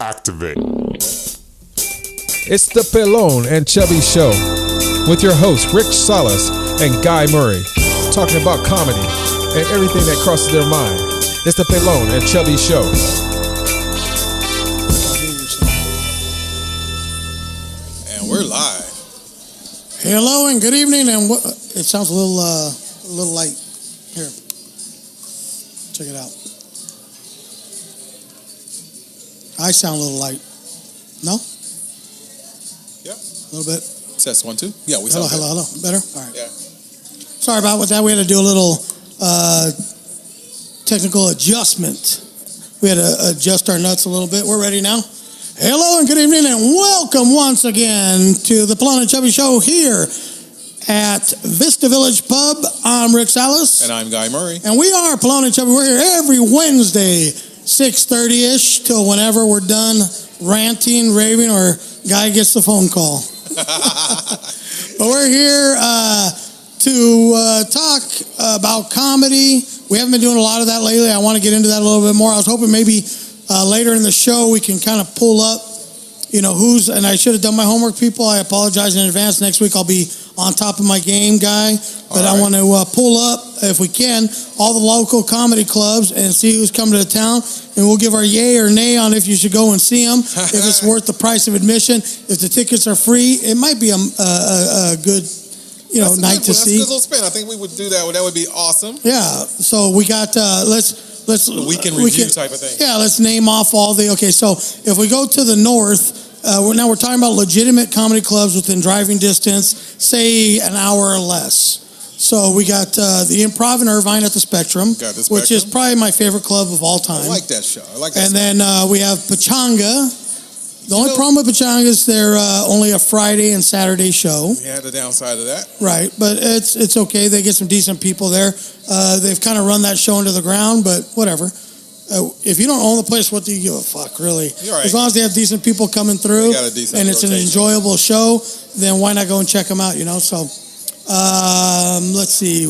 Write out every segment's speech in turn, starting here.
Activate. It's the Pelon and Chubby Show with your hosts Rick Salas and Guy Murray, talking about comedy and everything that crosses their mind. It's the Pelon and Chubby Show. And we're live. Hello and good evening. And it sounds a little light. Here, check it out. I sound a little light. No? Yeah. A little bit. Test 1, 2. Yeah, we sound good. Hello. Better? All right. Yeah. Sorry about that. We had to do a little technical adjustment. We had to adjust our nuts a little bit. We're ready now. Hello and good evening and welcome once again to the Pelon and Chubby Show here at Vista Village Pub. I'm Rick Salas. And I'm Guy Murray. And we are Pelon and Chubby. We're here every Wednesday, 6:30-ish, till whenever we're done ranting, raving, or Guy gets the phone call. But we're here to talk about comedy. We haven't been doing a lot of that lately. I want to get into that a little bit more. I was hoping maybe later in the show we can kind of pull up, who's, and I should have done my homework, people. I apologize in advance. Next week I'll be on top of my game, Guy. But I want to pull up, if we can, all the local comedy clubs and see who's coming to the town. And we'll give our yay or nay on if you should go and see them, if it's worth the price of admission. If the tickets are free, it might be a good night to see. That's a good little spin. I think we would do that. That would be awesome. Yeah. So we got, let's the weekend review type of thing. Yeah, let's name off all the, okay, so if we go to the north, we're talking about legitimate comedy clubs within driving distance, say an hour or less. So we got the Improv in Irvine at the Spectrum, which is probably my favorite club of all time. I like that show. And then we have Pachanga. The only problem with Pachanga is they're only a Friday and Saturday show. Yeah, the downside of that. Right, but it's okay. They get some decent people there. They've kind of run that show into the ground, but whatever. If you don't own the place, what do you give a fuck, really? You're right. As long as they have decent people coming through and it's an enjoyable show, then why not go and check them out, So, let's see.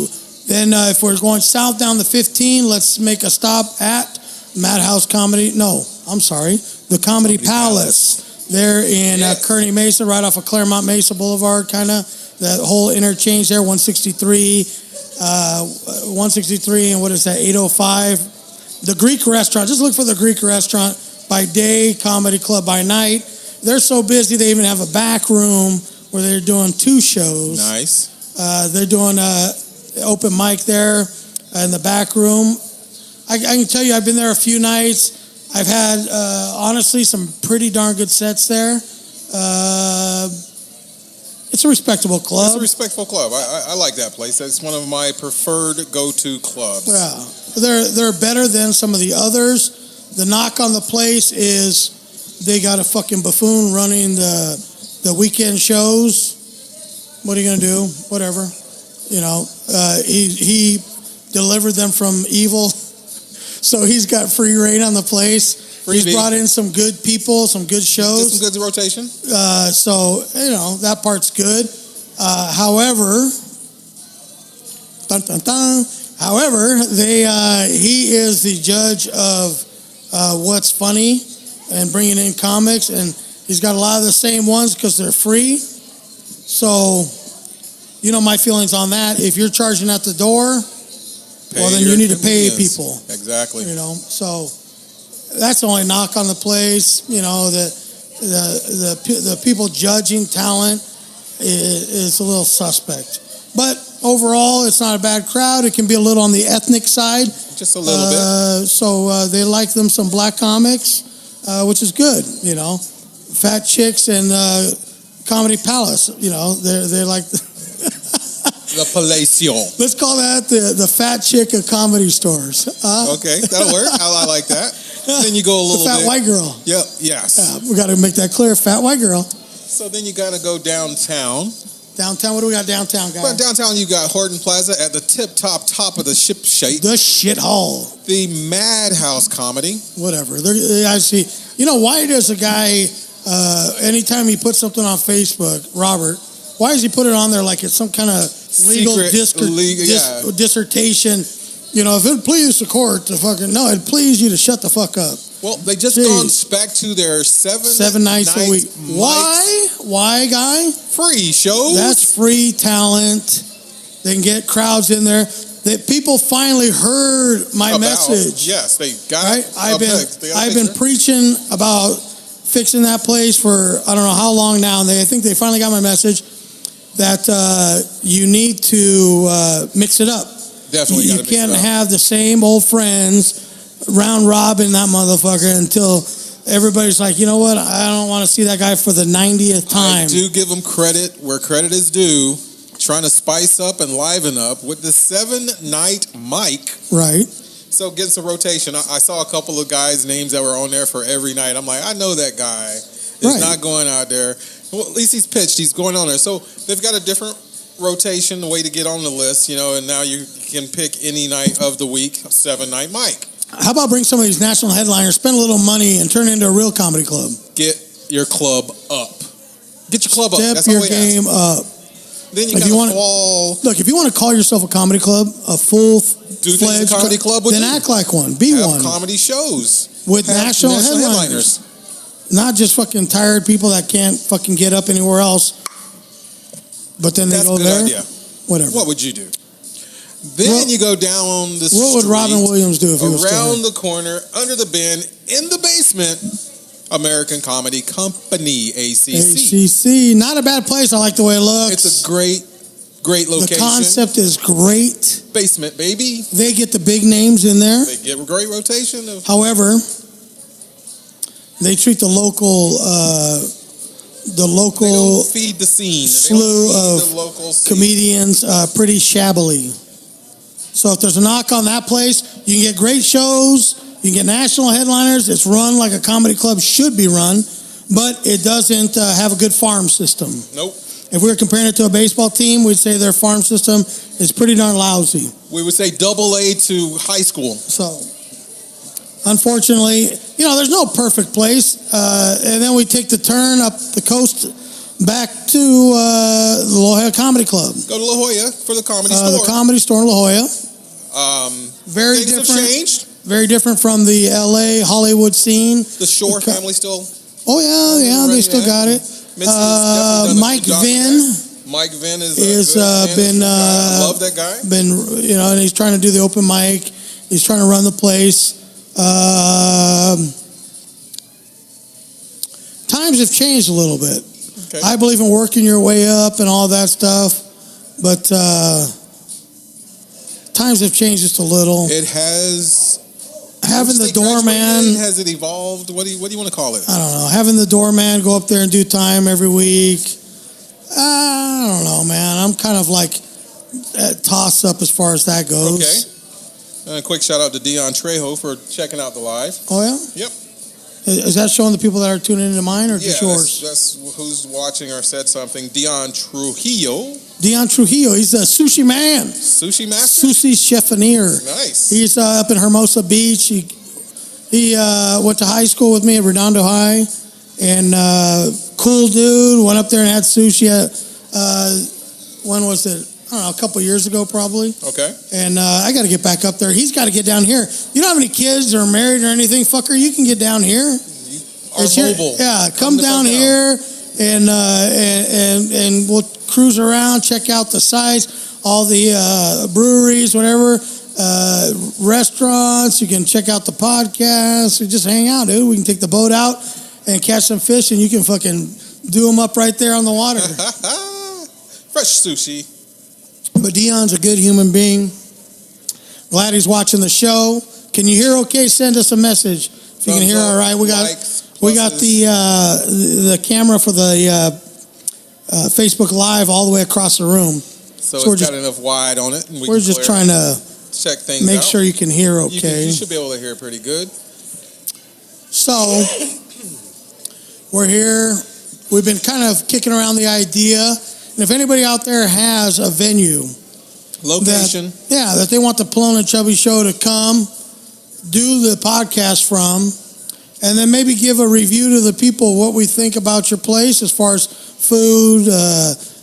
Then if we're going south down the 15, let's make a stop at Madhouse Comedy. No, I'm sorry. The Comedy Palace. They're in Kearny Mesa, right off of Claremont Mesa Boulevard, kind of. That whole interchange there, 163, and what is that, 805. The Greek Restaurant. Just look for the Greek Restaurant by day, Comedy Club by night. They're so busy they even have a back room where they're doing 2 shows. Nice. They're doing open mic there in the back room. I can tell you, I've been there a few nights. I've had, honestly, some pretty darn good sets there. It's a respectable club. It's a respectful club. I like that place. It's one of my preferred go-to clubs. Yeah. They're better than some of the others. The knock on the place is they got a fucking buffoon running the weekend shows. What are you going to do? Whatever. He delivered them from evil. So he's got free reign on the place. He's brought in some good people, some good shows. Some good rotation. So, that part's good. However, he is the judge of what's funny and bringing in comics. And he's got a lot of the same ones because they're free. So, my feelings on that. If you're charging at the door, then you need to pay people. Exactly. So that's the only knock on the place. The people judging talent is a little suspect. But overall, it's not a bad crowd. It can be a little on the ethnic side. Just a little bit. So they like them some black comics, which is good. Fat chicks and Comedy Palace. They're like. The Palacio. Let's call that the fat chick of comedy stores. Okay, that'll work. I like that. Then you go a little the fat bit. White girl. Yep. Yes. We got to make that clear. Fat white girl. So then you got to go downtown. Downtown. What do we got downtown, guys? Well, downtown you got Horton Plaza at the top of the ship shape. The shit hall. The Madhouse Comedy. Whatever. I see. Why does a guy anytime he puts something on Facebook, Robert? Why does he put it on there like it's some kind of legal dissertation You know, if it pleases the court to fucking... No, it pleases you to shut the fuck up. Well, they just gone back to their seven nights a week. Why? Why, Guy? Free shows. That's free talent. They can get crowds in there. That people finally heard my message. Yes, they got right? it. I've been preaching about fixing that place for I don't know how long now, and I think they finally got my message that you need to mix it up. Definitely, you can't have the same old friends round robin that motherfucker until everybody's like, you know what? I don't want to see that guy for the 90th time. I do give him credit where credit is due. Trying to spice up and liven up with the 7-night mic. Right. So getting some rotation. I saw a couple of guys' names that were on there for every night. I'm like, I know that guy is not going out there. Well, at least he's pitched. He's going on there. So they've got a different rotation, way to get on the list, you know, and now you can pick any night of the week, 7-night mic. How about bring some of these national headliners, spend a little money, and turn it into a real comedy club? Get your club up. Get your club up. Step your game up. Then you kind of fall. Look, if you want to call yourself a comedy club, a full-fledged comedy club with then you. act like one. Be Have one. Comedy shows. With national headliners. Not just fucking tired people that can't fucking get up anywhere else. But then they go there. Idea. Whatever. What would you do? Then you go down the street. What would Robin Williams do if he was around the corner, under the bin, in the basement? American Comedy Company, ACC. ACC, not a bad place. I like the way it looks. It's a great location. The concept is great. Basement, baby. They get the big names in there. They get a great rotation. However, they treat the local they don't feed the scene. Slew of comedians pretty shabbily. So if there's a knock on that place, you can get great shows. You can get national headliners. It's run like a comedy club should be run, but it doesn't have a good farm system. Nope. If we were comparing it to a baseball team, we'd say their farm system is pretty darn lousy. We would say AA to high school. So, unfortunately, you know, there's no perfect place. And then we take the turn up the coast back to the La Jolla Comedy Club. Go to La Jolla for the Comedy Store. The Comedy Store in La Jolla. Very things different. Have changed. Very different from the LA Hollywood scene. The Shore family still. Oh yeah, they still got it. Mike Vinn. Mike Vinn is been. I love that guy. Been, you know, and he's trying to do the open mic. He's trying to run the place. Times have changed a little bit. Okay. I believe in working your way up and all that stuff, but times have changed just a little. It has. Having the doorman. Has it evolved? What do you want to call it? I don't know. Having the doorman go up there and do time every week. I don't know, man. I'm kind of like toss up as far as that goes. Okay. And a quick shout out to Dion Trejo for checking out the live. Oh yeah. Yep. Is that showing the people that are tuning into mine or just yours? That's who's watching or said something. Dion Trujillo. Dion Trujillo. He's a sushi man. Sushi master? Sushi cheffonier. Nice. He's up in Hermosa Beach. He went to high school with me at Redondo High. And cool dude. Went up there and had sushi. When was it? I don't know, a couple of years ago probably. Okay. And I got to get back up there. He's got to get down here. You don't have any kids or married or anything, fucker. You can get down here. You are mobile. Come down here and we'll cruise around, check out the sites, all the breweries, whatever, restaurants. You can check out the podcast. We just hang out, dude. We can take the boat out and catch some fish, and you can fucking do them up right there on the water. Fresh sushi. But Dion's a good human being. Glad he's watching the show. Can you hear okay? Send us a message. If you can hear all right. We got the camera for the Facebook Live all the way across the room. So it's got enough wide on it. And we're just trying to check things make out. sure you can hear okay. You should be able to hear pretty good. So we're here. We've been kind of kicking around the idea. And if anybody out there has a venue, location, that they want the Pelon and Chubby show to come, do the podcast from, and then maybe give a review to the people what we think about your place as far as food,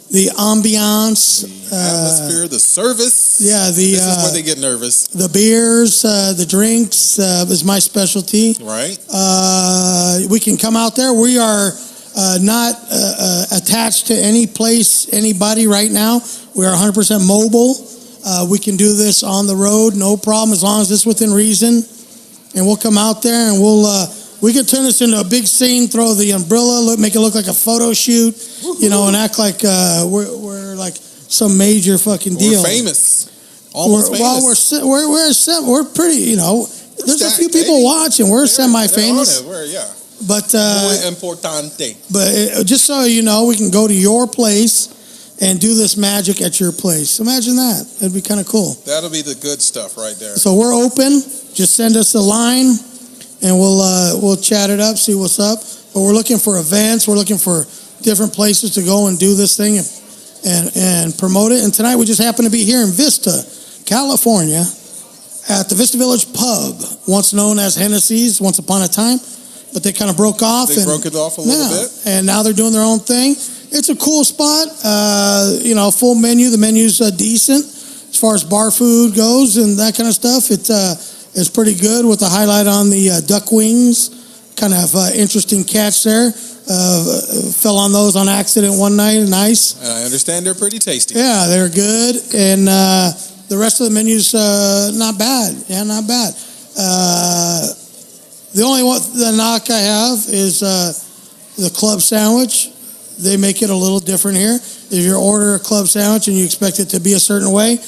the ambiance, the atmosphere, the service. Yeah, this is where they get nervous. The beers, the drinks is my specialty. Right. We can come out there. We are not attached to any place, anybody right now. We are 100% mobile. We can do this on the road, no problem, as long as it's within reason. And we'll come out there and we can turn this into a big scene, throw the umbrella, make it look like a photo shoot, and act like we're like some major fucking deal. We're famous. Almost famous. Well, we're pretty, there's a few people watching. We're semi-famous. But muy importante. But just so you know, we can go to your place and do this magic at your place. Imagine that. That'd be kind of cool. That'll be the good stuff right there. So we're open. Just send us a line, and we'll chat it up, see what's up. But we're looking for events. We're looking for different places to go and do this thing and promote it. And tonight we just happen to be here in Vista, California, at the Vista Village Pub, once known as Hennessy's once upon a time. But they kind of broke off. They broke it off a little bit. And now they're doing their own thing. It's a cool spot. Full menu. The menu's decent as far as bar food goes and that kind of stuff. It's pretty good with the highlight on the duck wings. Kind of interesting catch there. Fell on those on accident one night. Nice. And I understand they're pretty tasty. Yeah, they're good. And the rest of the menu's not bad. Yeah, not bad. The only the knock I have is the club sandwich. They make it a little different here. If you order a club sandwich and you expect it to be a certain way,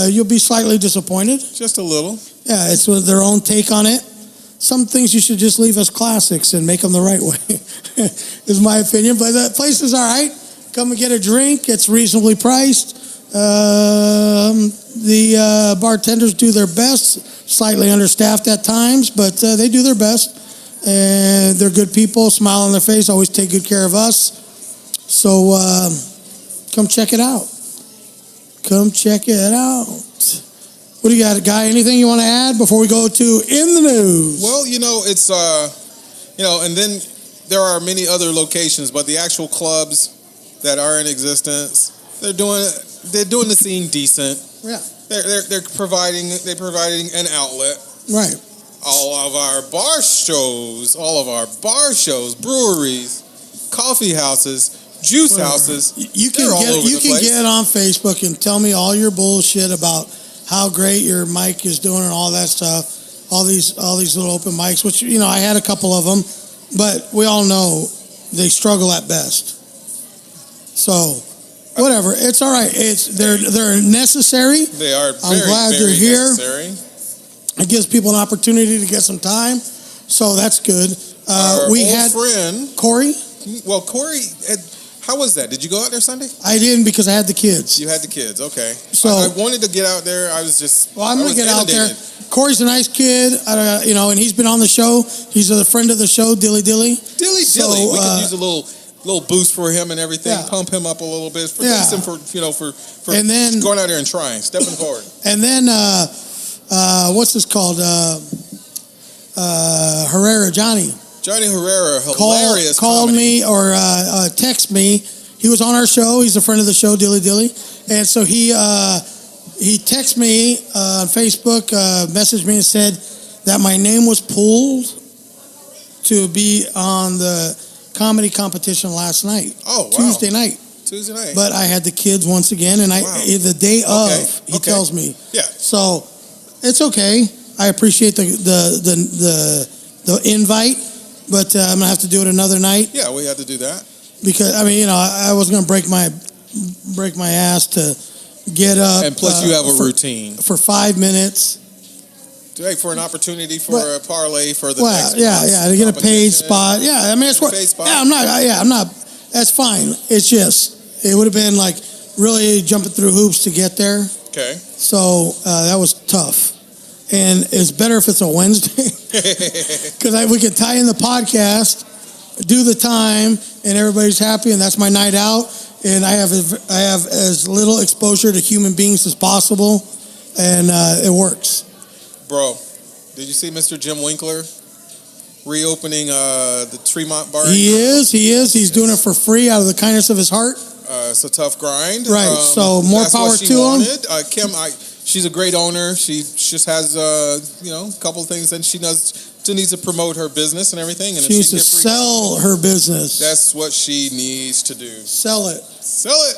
you'll be slightly disappointed. Just a little. Yeah, it's with their own take on it. Some things you should just leave as classics and make them the right way, is my opinion. But that place is all right. Come and get a drink. It's reasonably priced. The bartenders do their best, slightly understaffed at times, but they do their best. And they're good people, smile on their face, always take good care of us. So come check it out. Come check it out. What do you got, Guy? Anything you want to add before we go to In the News? Well, it's, and then there are many other locations, but the actual clubs that are in existence, they're doing the scene decent. Yeah. They're providing an outlet. Right. All of our bar shows, breweries, coffee houses, juice houses. You can get on Facebook and tell me all your bullshit about how great your mic is doing and all that stuff. All these little open mics, which I had a couple of them, but we all know they struggle at best. So whatever, it's all right. They're necessary. They are. I'm glad they're here. Necessary. It gives people an opportunity to get some time, so that's good. We had friend Corey. Well, Corey, how was that? Did you go out there Sunday? I didn't because I had the kids. You had the kids, okay. So I wanted to get out there. I was just. Well, I'm going to get out there. Corey's a nice kid, and he's been on the show. He's a friend of the show, Dilly. Dilly. We could use a little boost for him and everything. Yeah. Pump him up a little bit for and then going out there and trying, stepping forward. And then what's this called? Herrera, Johnny Herrera, hilarious. Called me or text me. He was on our show. He's a friend of the show, Dilly, and so he texted me on Facebook, messaged me and said that my name was pulled to be on the comedy competition last night. Oh, wow. Tuesday night. But I had the kids once again, and the day of, he tells me. Yeah. So it's okay. I appreciate the invite, but I'm gonna have to do it another night. Yeah, we have to do that because I was gonna break my ass to get up. And plus, you have a routine for 5 minutes. For an opportunity for a parlay for the next to get a paid spot. Yeah, I mean it's what. Yeah, I'm not. That's fine. It's just it would have been like really jumping through hoops to get there. Okay. So that was tough, and it's better if it's a Wednesday because we can tie in the podcast, do the time, and everybody's happy, and that's my night out. And I have as little exposure to human beings as possible, and it works. Bro, did you see Mr. Jim Winkler reopening the Tremont Bar? He is. He's doing it for free out of the kindness of his heart. It's a tough grind. Right. So more power to them. Kim, she's a great owner. She just has a couple of things that she does. She needs to promote her business and everything. And she needs to sell her business. That's what she needs to do. Sell it. Sell it.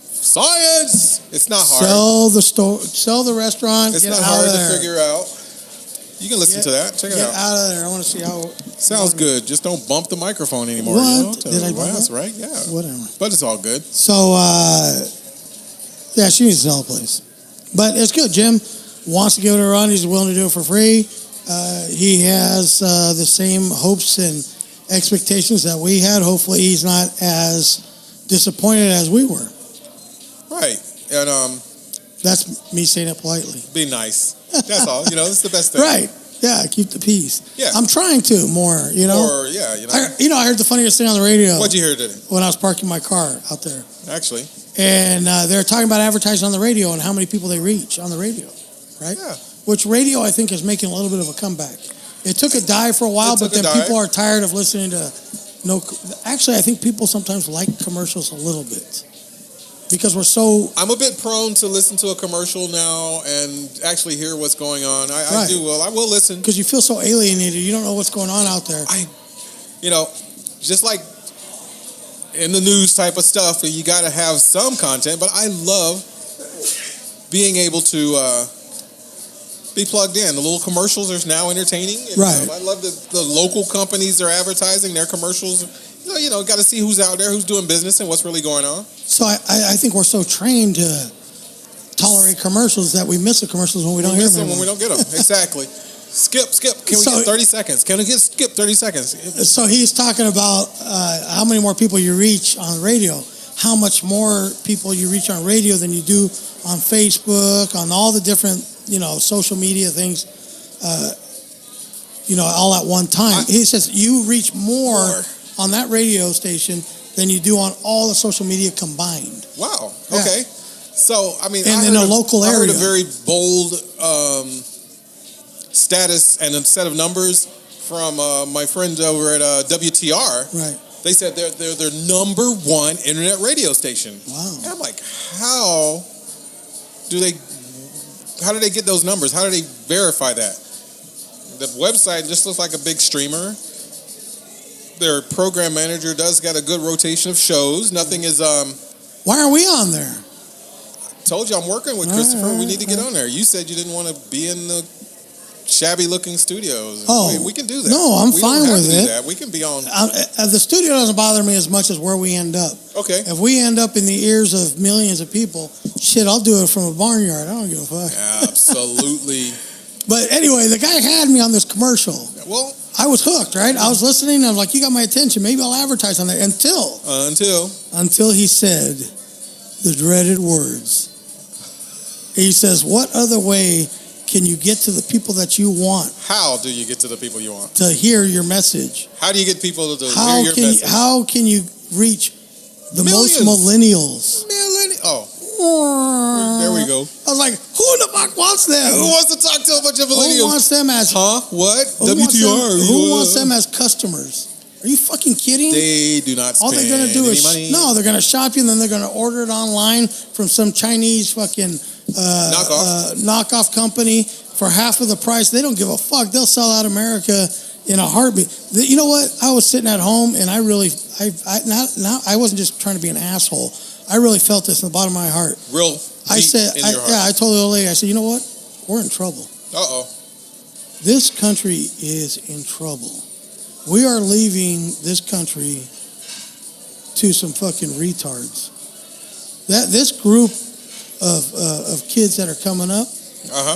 Science. It's not hard. Sell the store. Sell the restaurant. It's get not out hard of to there. figure out. You can listen to that. Check it out. Get out of there. I want to see how. Sounds good. Just don't bump the microphone anymore. What? Did I bump That's it? right. Yeah. Whatever. But it's all good. So, yeah, she needs to sell a place. But it's good. Jim wants to give it a run. He's willing to do it for free. He has the same hopes and expectations that we had. Hopefully he's not as disappointed as we were. Right. And that's me saying it politely. Be nice. That's all. It's the best thing. Right. Yeah, keep the peace. Yeah. I'm trying to more, Or, yeah, I heard the funniest thing on the radio. What'd you hear today? When I was parking my car out there. Actually. And they're talking about advertising on the radio and how many people they reach on the radio, right? Yeah. Which radio, I think, is making a little bit of a comeback. It took a dive for a while, but then people are tired of listening to Actually, I think people sometimes like commercials a little bit. Because we're so... I'm a bit prone to listen to a commercial now and actually hear what's going on. I do well. I will listen. Because you feel so alienated. You don't know what's going on out there. Just like in the news type of stuff, you got to have some content. But I love being able to be plugged in. The little commercials are now entertaining. Right. I love the local companies are advertising their commercials. Got to see who's out there, who's doing business, and what's really going on. So I think we're so trained to tolerate commercials that we miss the commercials when we don't hear them. When we don't get them. Exactly. Skip. Can we get 30 seconds? Can we skip 30 seconds? So he's talking about how many more people you reach on radio, how much more people you reach on radio than you do on Facebook, on all the different, social media things, all at one time. He says you reach more on that radio station than you do on all the social media combined. Wow. Okay. Yeah. So, I mean, and in a local area. I heard a very bold status and a set of numbers from my friend over at WTR. Right. They said they're their number one internet radio station. Wow. And I'm like, how do they get those numbers? How do they verify that? The website just looks like a big streamer. Their program manager does got a good rotation of shows. Nothing is... Why are we on there? Told you I'm working with Christopher. We need to get on there. You said you didn't want to be in the shabby-looking studios. Oh. We can do that. No, I'm fine with it. We can be on... the studio doesn't bother me as much as where we end up. Okay. If we end up in the ears of millions of people, shit, I'll do it from a barnyard. I don't give a fuck. Absolutely. But anyway, the guy had me on this commercial. Well... I was hooked, right? I was listening, and I'm like, you got my attention. Maybe I'll advertise on there. Until he said the dreaded words. He says, what other way can you get to the people that you want? How do you get to the people you want? To hear your message. How do you get people to hear your message? How can you reach the most millennials? There we go. I was like, who in the fuck wants them? Who wants to talk to a bunch of millennials? Who wants them as... What? WTR. Who wants them as customers? Are you fucking kidding? They do not spend all they're going to do is money. No, they're going to shop you and then they're going to order it online from some Chinese fucking knockoff company for half of the price. They don't give a fuck. They'll sell out America in a heartbeat. You know what? I was sitting at home and I wasn't just trying to be an asshole. I really felt this in the bottom of my heart. I told the old lady, I said, you know what? We're in trouble. Uh-oh. This country is in trouble. We are leaving this country to some fucking retards. This group of kids that are coming up,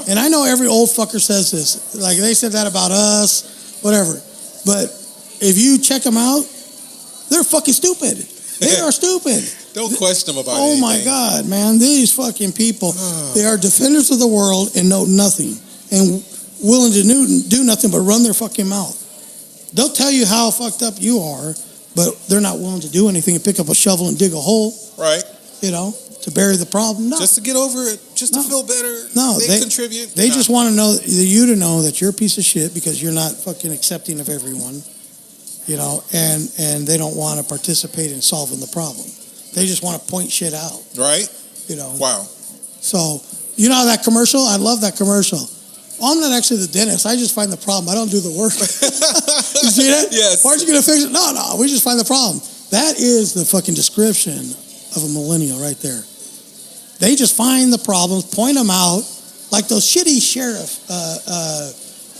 and I know every old fucker says this, like they said that about us, whatever. But if you check them out, they're fucking stupid. They are stupid. Don't question them about anything. Oh my God, man. These fucking people, they are defenders of the world and know nothing and willing to do nothing but run their fucking mouth. They'll tell you how fucked up you are, but they're not willing to do anything and pick up a shovel and dig a hole. Right. To bury the problem. No. Just to get over it, just to feel better. No, they contribute. They just want to know you to know that you're a piece of shit because you're not fucking accepting of everyone, and they don't want to participate in solving the problem. They just want to point shit out. Right. You know. Wow. So, you know that commercial? I love that commercial. Well, I'm not actually the dentist. I just find the problem. I don't do the work. You see that? Yes. Why aren't you going to fix it? No, we just find the problem. That is the fucking description of a millennial right there. They just find the problems, point them out, like those shitty sheriff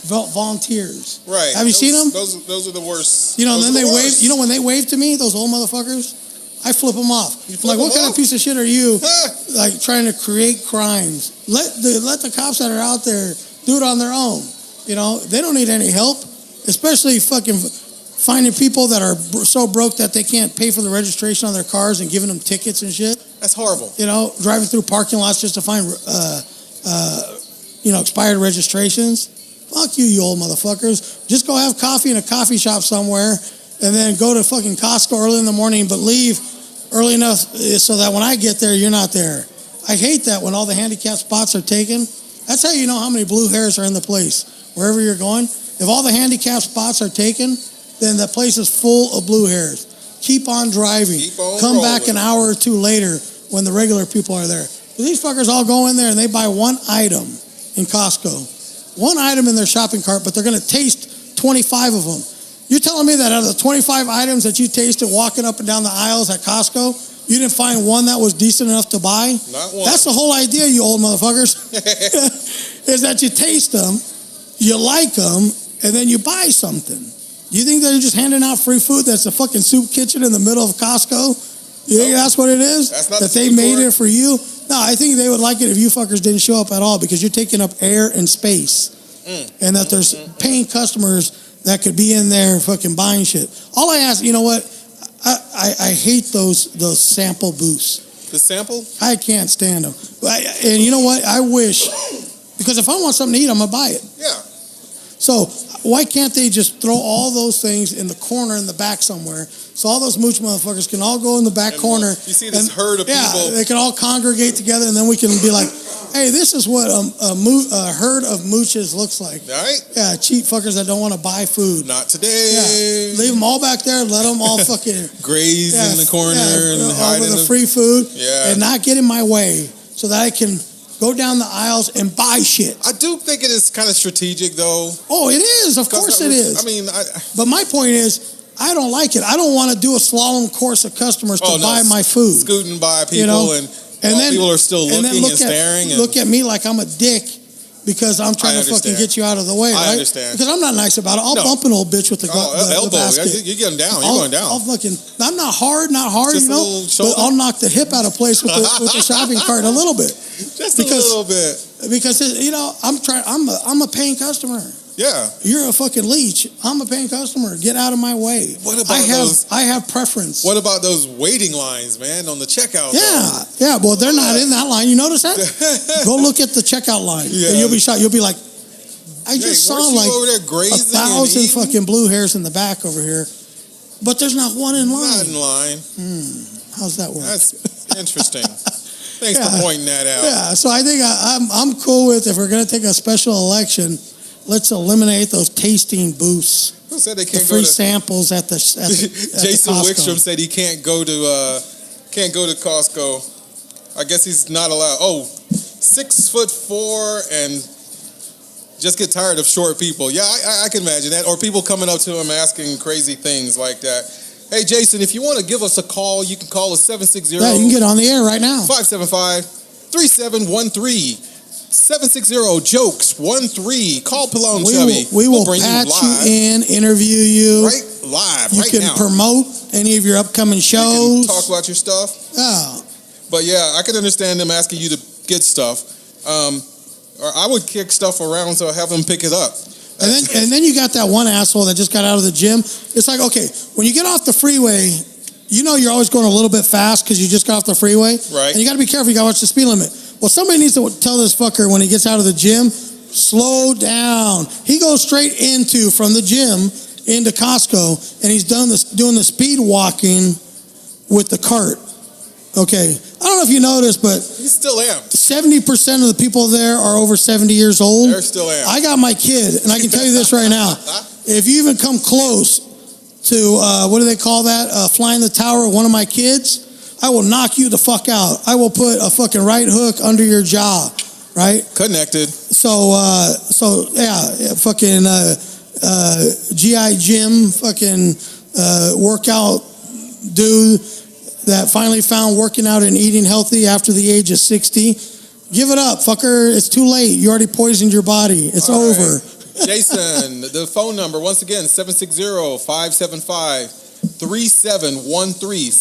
volunteers. Right. Have you seen them? Those are the worst. You know, and then they wave. You know, when they wave to me, those old motherfuckers, I flip them off. I'm like, what kind of piece of shit are you? Like trying to create crimes. Let the cops that are out there do it on their own. You know, they don't need any help, especially fucking finding people that are so broke that they can't pay for the registration on their cars and giving them tickets and shit. That's horrible. You know, driving through parking lots just to find, expired registrations. Fuck you old motherfuckers. Just go have coffee in a coffee shop somewhere and then go to fucking Costco early in the morning, but leave early enough so that when I get there, you're not there. I hate that when all the handicap spots are taken. That's how you know how many blue hairs are in the place. Wherever you're going, if all the handicap spots are taken, then the place is full of blue hairs. Keep on driving. Come rolling. Back an hour or two later when the regular people are there. But these fuckers all go in there and they buy one item in Costco. One item in their shopping cart, but they're going to taste 25 of them. You're telling me that out of the 25 items that you tasted walking up and down the aisles at Costco, you didn't find one that was decent enough to buy? Not one. That's the whole idea, you old motherfuckers, is that you taste them, you like them, and then you buy something. You think they're just handing out free food that's a fucking soup kitchen in the middle of Costco? You think that's what it is? That's not that they made it for you? No, I think they would like it if you fuckers didn't show up at all because you're taking up air and space. And that there's paying customers that could be in there fucking buying shit. All I ask, you know what? I hate those sample booths. The sample? I can't stand them. And you know what? I wish, because if I want something to eat, I'm going to buy it. Yeah. So why can't they just throw all those things in the corner in the back somewhere so all those mooch motherfuckers can all go in the back corner. You see this herd of people. Yeah, they can all congregate together and then we can be like, hey, this is what a herd of mooches looks like. Right? Yeah, cheap fuckers that don't want to buy food. Not today. Yeah. Leave them all back there. Let them all fucking graze in the corner and hide over in the free food. Yeah. And not get in my way so that I can go down the aisles and buy shit. I do think it is kind of strategic, though. Oh, it is. Of course it is. I mean, but my point is, I don't like it. I don't want to do a slalom course of customers to buy my food. Scooting by people and then people are still looking and staring. Look at me like I'm a dick because I'm trying to fucking get you out of the way, right? I understand. Because I'm not nice about it. I'll bump an old bitch with the elbow. basket. You're getting down. You're going down. I'm not hard, just you know. But I'll knock the hip out of place with the shopping cart a little bit. Just a little bit. Because you know, I'm a paying customer. Yeah. You're a fucking leech. I'm a paying customer. Get out of my way. What about I have preference. What about those waiting lines, man, on the checkout? Yeah. Well, they're not in that line. You notice that? Go look at the checkout line. Yeah. And you'll be shocked. You'll be like, I just saw like over there 1,000 fucking blue hairs in the back over here, but there's not one in line. Not in line. How's that work? That's interesting. Thanks for pointing that out. Yeah. So I think I'm cool with, if we're going to take a special election, let's eliminate those tasting booths. Who said they can't the free samples at the Jason Wickstrom said he can't go to Costco. I guess he's not allowed. 6'4" and just get tired of short people. Yeah, I can imagine that. Or people coming up to him asking crazy things like that. Hey, Jason, if you want to give us a call, you can call us 760. Yeah, you can get on the air right now. 575-3713. 760-JOKES-13. Call Pelon and Chubby. We will patch you in, interview you. Right live, you can promote any of your upcoming shows. You can talk about your stuff. Yeah. But yeah, I can understand them asking you to get stuff. Or I would kick stuff around so I have them pick it up. And then you got that one asshole that just got out of the gym. It's like, okay, when you get off the freeway, you know you're always going a little bit fast because you just got off the freeway. Right. And you got to be careful. You got to watch the speed limit. Well, somebody needs to tell this fucker when he gets out of the gym, slow down. He goes straight from the gym into Costco, and he's doing the speed walking with the cart. Okay. I don't know if you noticed, but you still am. 70% of the people there are over 70 years old. There still am. I got my kid, and I can tell you this right now. If you even come close to, what do they call that? Flying the tower of one of my kids, I will knock you the fuck out. I will put a fucking right hook under your jaw, right? Connected. So yeah, fucking GI Jim, fucking workout dude that finally found working out and eating healthy after the age of 60. Give it up, fucker. It's too late. You already poisoned your body. It's All over. Right. Jason, the phone number, once again, 760-575-3713.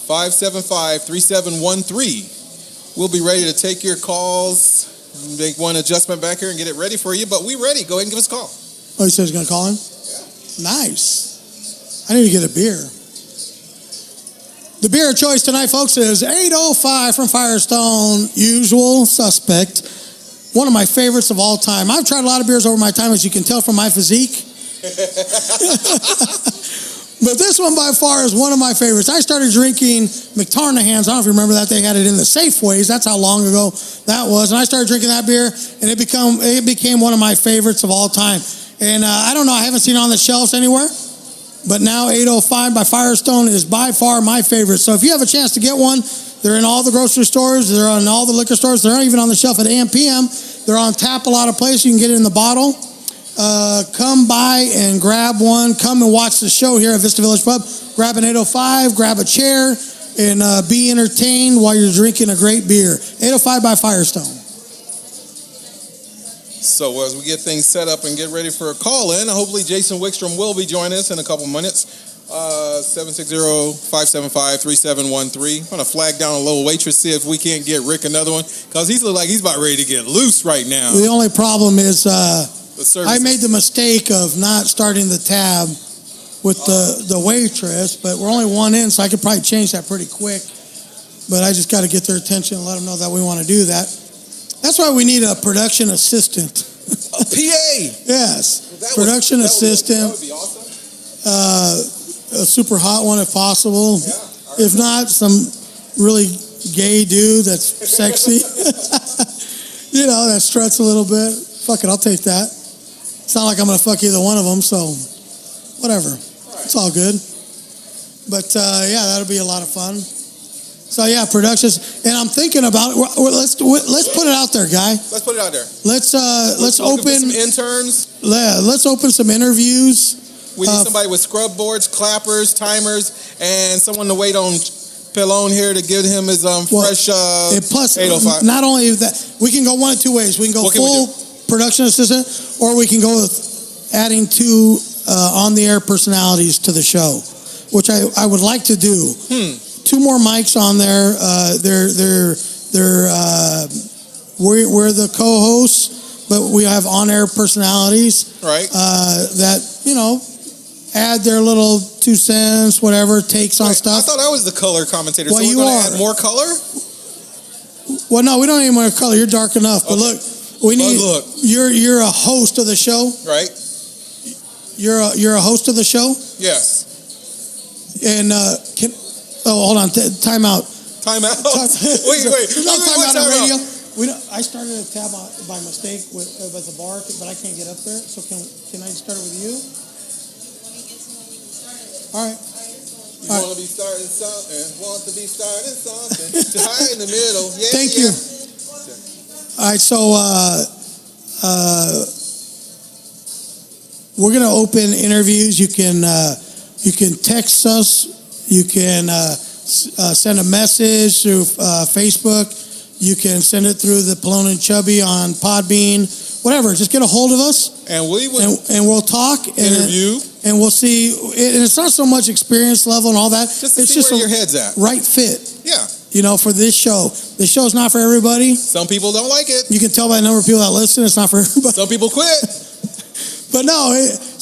760-575-3713. We'll be ready to take your calls, make one adjustment back here and get it ready for you. But we ready. Go ahead and give us a call. Oh, you said he's going to call him? Yeah. Nice. I need to get a beer. The beer of choice tonight, folks, is 805 from Firestone. Usual suspect. One of my favorites of all time. I've tried a lot of beers over my time, as you can tell from my physique. But this one by far is one of my favorites. I started drinking McTarnahan's. I don't know if you remember that. They had it in the Safeways. That's how long ago that was. And I started drinking that beer, and it became one of my favorites of all time. And I don't know. I haven't seen it on the shelves anywhere. But now 805 by Firestone is by far my favorite. So if you have a chance to get one, they're in all the grocery stores. They're in all the liquor stores. They're not even on the shelf at AM/PM. They're on tap a lot of places. You can get it in the bottle. Come by and grab one. Come and watch the show here at Vista Village Pub. Grab an 805, grab a chair, and be entertained while you're drinking a great beer. 805 by Firestone. So as we get things set up and get ready for a call-in, hopefully Jason Wickstrom will be joining us in a couple minutes. 760-575-3713. I'm going to flag down a little waitress, see if we can't get Rick another one, because he's look like he's about ready to get loose right now. The only problem is I made the mistake of not starting the tab with the waitress, but we're only one in, so I could probably change that pretty quick. But I just got to get their attention and let them know that we want to do that. That's why we need a production assistant. A PA. Yes, production assistant. That would be awesome. A super hot one if possible. Yeah. If not, some really gay dude that's sexy. You know, that struts a little bit. Fuck it, I'll take that. It's not like I'm going to fuck either one of them, so whatever. It's all good. But yeah, that'll be a lot of fun. So yeah, productions, and I'm thinking about it. Let's put it out there, guy. Let's put it out there. Let's open some interns. Let's open some interviews. We need somebody with scrub boards, clappers, timers, and someone to wait on Pelon here to give him his fresh plus 805. Not only that, we can go one of two ways. We can go full production assistant, or we can go with adding two on-the-air personalities to the show, which I would like to do. Two more mics on there. We're the co-hosts, but we have on-air personalities, right? That add their little 2 cents, whatever, takes on stuff. I thought I was the color commentator. Well, so you we're are. add more color. Well, no, we don't need more color. You're dark enough. But look, we need. Look. You're a host of the show, right? You're a host of the show. Yes. And hold on, time out. Time out. Wait. There's no time out on radio. I started a tab by mistake with the bar, but I can't get up there. So can I start it with you? All right. You want to be starting something? Want to be starting something? High in the middle. Yeah. Thank you. All right, so we're gonna open interviews. You can text us. You can send a message through Facebook. You can send it through the Pelon and Chubby on Podbean. Whatever. Just get a hold of us, and we'll talk. Interview. And we'll see. And it's not so much experience level and all that. Just to see where your head's at. Right fit. Yeah. For this show. This show's not for everybody. Some people don't like it. You can tell by the number of people that listen, it's not for everybody. Some people quit. But no, that's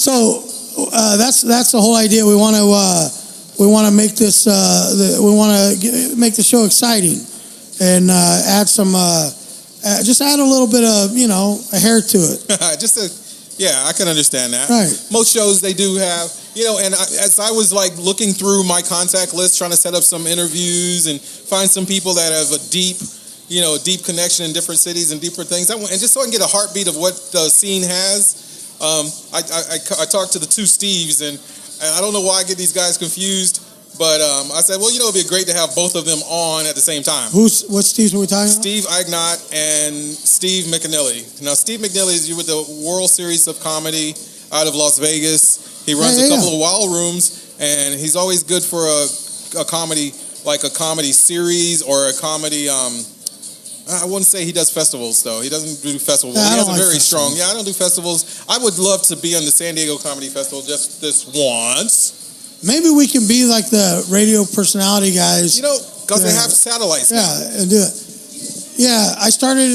the whole idea. We want to make this. Make the show exciting, and add some. Just add a little bit of a hair to it. Yeah, I can understand that. Right. Most shows they do have, and as I was like looking through my contact list, trying to set up some interviews and find some people that have a deep connection in different cities and deeper things, and just so I can get a heartbeat of what the scene has. I talked to the two Steves, and I don't know why I get these guys confused. But I said, well, it'd be great to have both of them on at the same time. What Steve's we talking about? Steve Ignat and Steve McNally. Now, Steve McNally is with the World Series of Comedy out of Las Vegas. He runs a couple of wild rooms, and he's always good for a comedy, like a comedy series or a comedy. I wouldn't say he does festivals, though. He doesn't do festivals. He has a very strong. Yeah, I don't do festivals. I would love to be on the San Diego Comedy Festival just this once. Maybe we can be like the radio personality guys. Because they have satellites now. Yeah, and do it. Yeah, I started,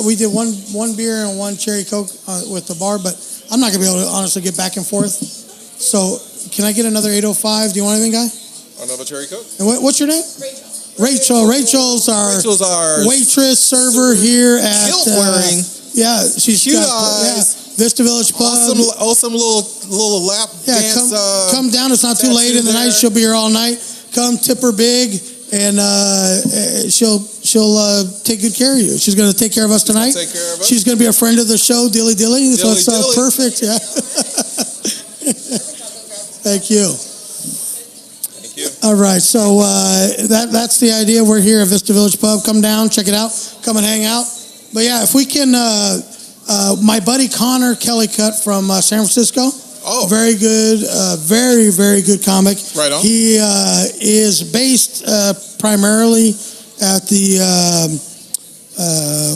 we did one beer and one cherry Coke with the bar, but I'm not going to be able to honestly get back and forth. So, can I get another 805? Do you want anything, Guy? Another cherry Coke? And what's your name? Rachel. Rachel's our waitress, server here at... Kilt wearing. Yeah, she's cute eyes. Vista Village Pub. Awesome little lap dance. Come down. It's not too late in the night. She'll be here all night. Come, tip her big, and she'll take good care of you. She's going to take care of us tonight. Take care of us. She's going to be a friend of the show, Dilly. So it's perfect. Yeah. Thank you. Thank you. All right. So that's the idea. We're here at Vista Village Pub. Come down, check it out. Come and hang out. But yeah, if we can. My buddy Connor Kellycutt from San Francisco. Oh. Very good. Very, very good comic. Right on. He is based primarily at the,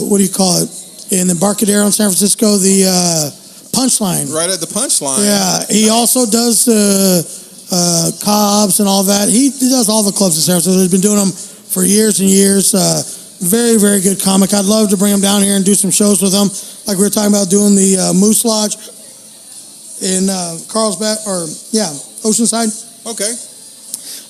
what do you call it? In the Embarcadero in San Francisco, the Punchline. Right at the Punchline. Yeah. He also does Cobb's and all that. He does all the clubs in San Francisco. He's been doing them for years and years. Very, very good comic. I'd love to bring him down here and do some shows with him. Like we were talking about doing the Moose Lodge in Carlsbad, Oceanside. Okay.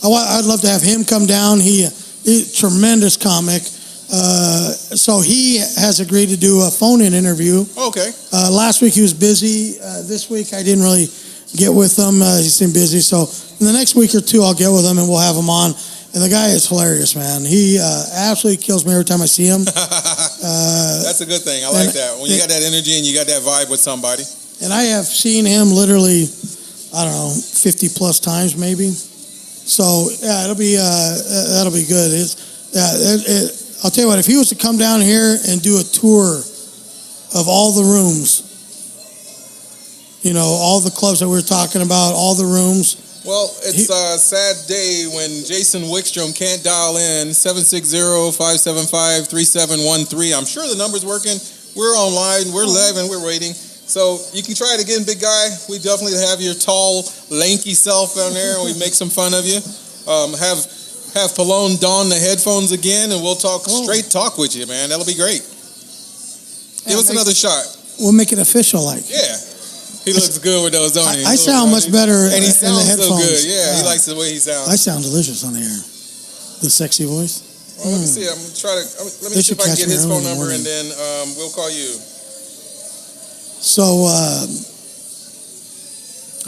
I'd love to have him come down. He's a tremendous comic. So he has agreed to do a phone-in interview. Okay. Last week he was busy. This week I didn't really get with him. He seemed busy. So in the next week or two I'll get with him and we'll have him on. And the guy is hilarious, man. He absolutely kills me every time I see him. That's a good thing. I like that. When you got that energy and you got that vibe with somebody. And I have seen him literally, 50 plus times maybe. So yeah, that'll be good. I'll tell you what, if he was to come down here and do a tour of all the rooms, all the clubs that we were talking about, all the rooms. Well, it's a sad day when Jason Wickstrom can't dial in 760-575-3713. I'm sure the number's working. We're online. We're live and we're waiting. So you can try it again, big guy. We definitely have your tall, lanky self down there, and we make some fun of you. Have Pelon don the headphones again, and we'll talk straight talk with you, man. That'll be great. Give us another shot. We'll make it official, like. Yeah. He looks good with those, don't he? I sound much better and he sounds in the headphones. So good. Yeah, he likes the way he sounds. I sound delicious on the air. The sexy voice. Well, let me see. I'm gonna try to. Let me see if I can get his phone number, and then we'll call you. So,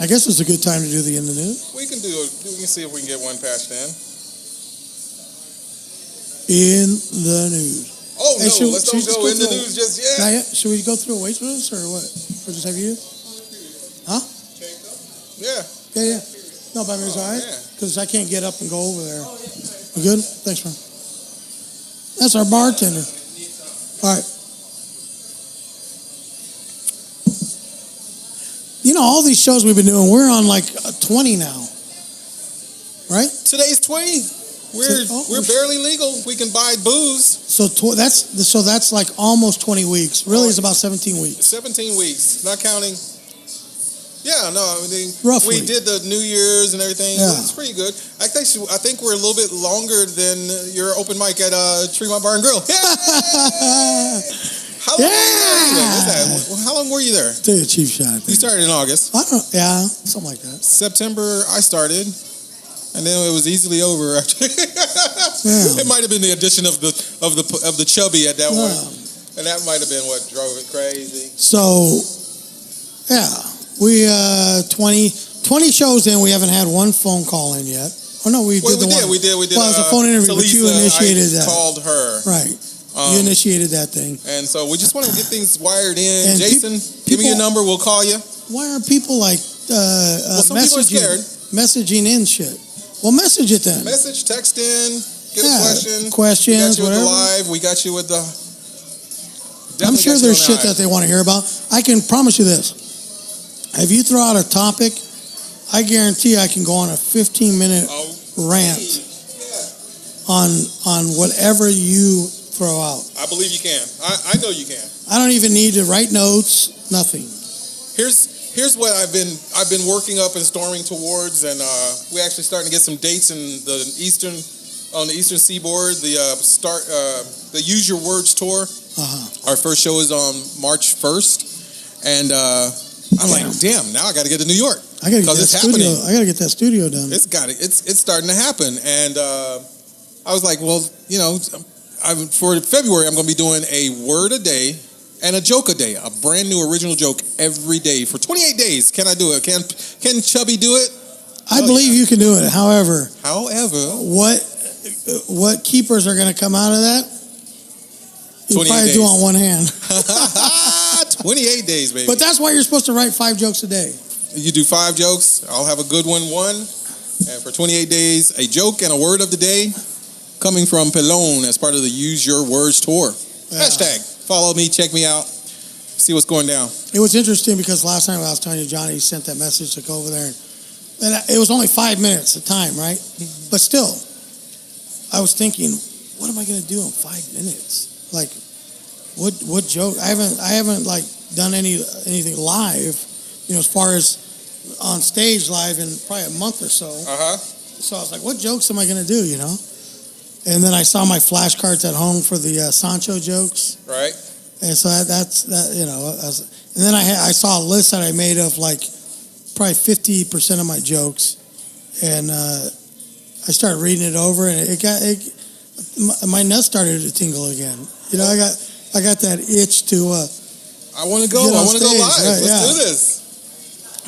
I guess it's a good time to do the in the news. We can see if we can get one patched in. In the news. Oh hey, no! Let's don't go in the news just yet. Should we go through a waitress or what? Or just have you? Huh? Yeah. No, but it's all right because I can't get up and go over there. We good? Thanks, man. That's our bartender. All right. All these shows we've been doing, we're on like 20 now, right? Today's 20. We're barely legal. We can buy booze. So that's like almost 20 weeks. Really, it's about 17 weeks. 17 weeks, not counting. Yeah, no, roughly. We did the New Year's and everything. Yeah. It's pretty good. I think we're a little bit longer than your open mic at Tremont Bar and Grill. How long were you there? Take a cheap shot. You started in August. Something like that. September, I started. And then it was easily over after. It might have been the addition of the chubby at that point, and that might have been what drove it crazy. So, we 20 shows in. We haven't had one phone call in yet. Oh no, we did. We did. Well, it was a phone interview, but you initiated that. Called her. Right. You initiated that thing. And so we just want to get things wired in. And Jason, give me your number. We'll call you. Why are people like some people are scared. messaging in shit? Well, message it then. Message, text in, get a question. Questions, we got you whatever. with the live. We got you with the... I'm sure there's shit that they want to hear about. I can promise you this. If you throw out a topic, I guarantee I can go on a 15-minute rant on whatever you throw out. I believe you can. I know you can. I don't even need to write notes, nothing. Here's what I've been working up and storming towards, and we actually starting to get some dates on the eastern seaboard. The Use Your Words tour. Our first show is on March 1st, and I'm like, damn! Now I got to get to New York because it's happening. I got to get that studio done. It's starting to happen, and I was like, well, for February I'm going to be doing a word a day and a joke a day, a brand new original joke every day for 28 days. Can I do it? Can Chubby do it? I believe you can do it. However, what keepers are going to come out of that? You probably do on one hand. 28 days, baby. But that's why you're supposed to write 5 jokes a day. You do 5 jokes. I'll have a good one. And for 28 days, a joke and a word of the day coming from Pelon as part of the Use Your Words tour. Yeah. Hashtag. Follow me. Check me out. See what's going down. It was interesting because last time I was telling you, Johnny sent that message to go over there. And it was only 5 minutes at a time, right? But still, I was thinking, what am I going to do in 5 minutes? Like, what joke? I haven't like done anything live, as far as on stage live in probably a month or so. So I was like, what jokes am I going to do? And then I saw my flashcards at home for the Sancho jokes. Right. And so that's that. And then I saw a list that I made of like probably 50% of my jokes, and I started reading it over, and my nuts started to tingle again. I got that itch to. I want to go. I want to go live. Right, Let's do this.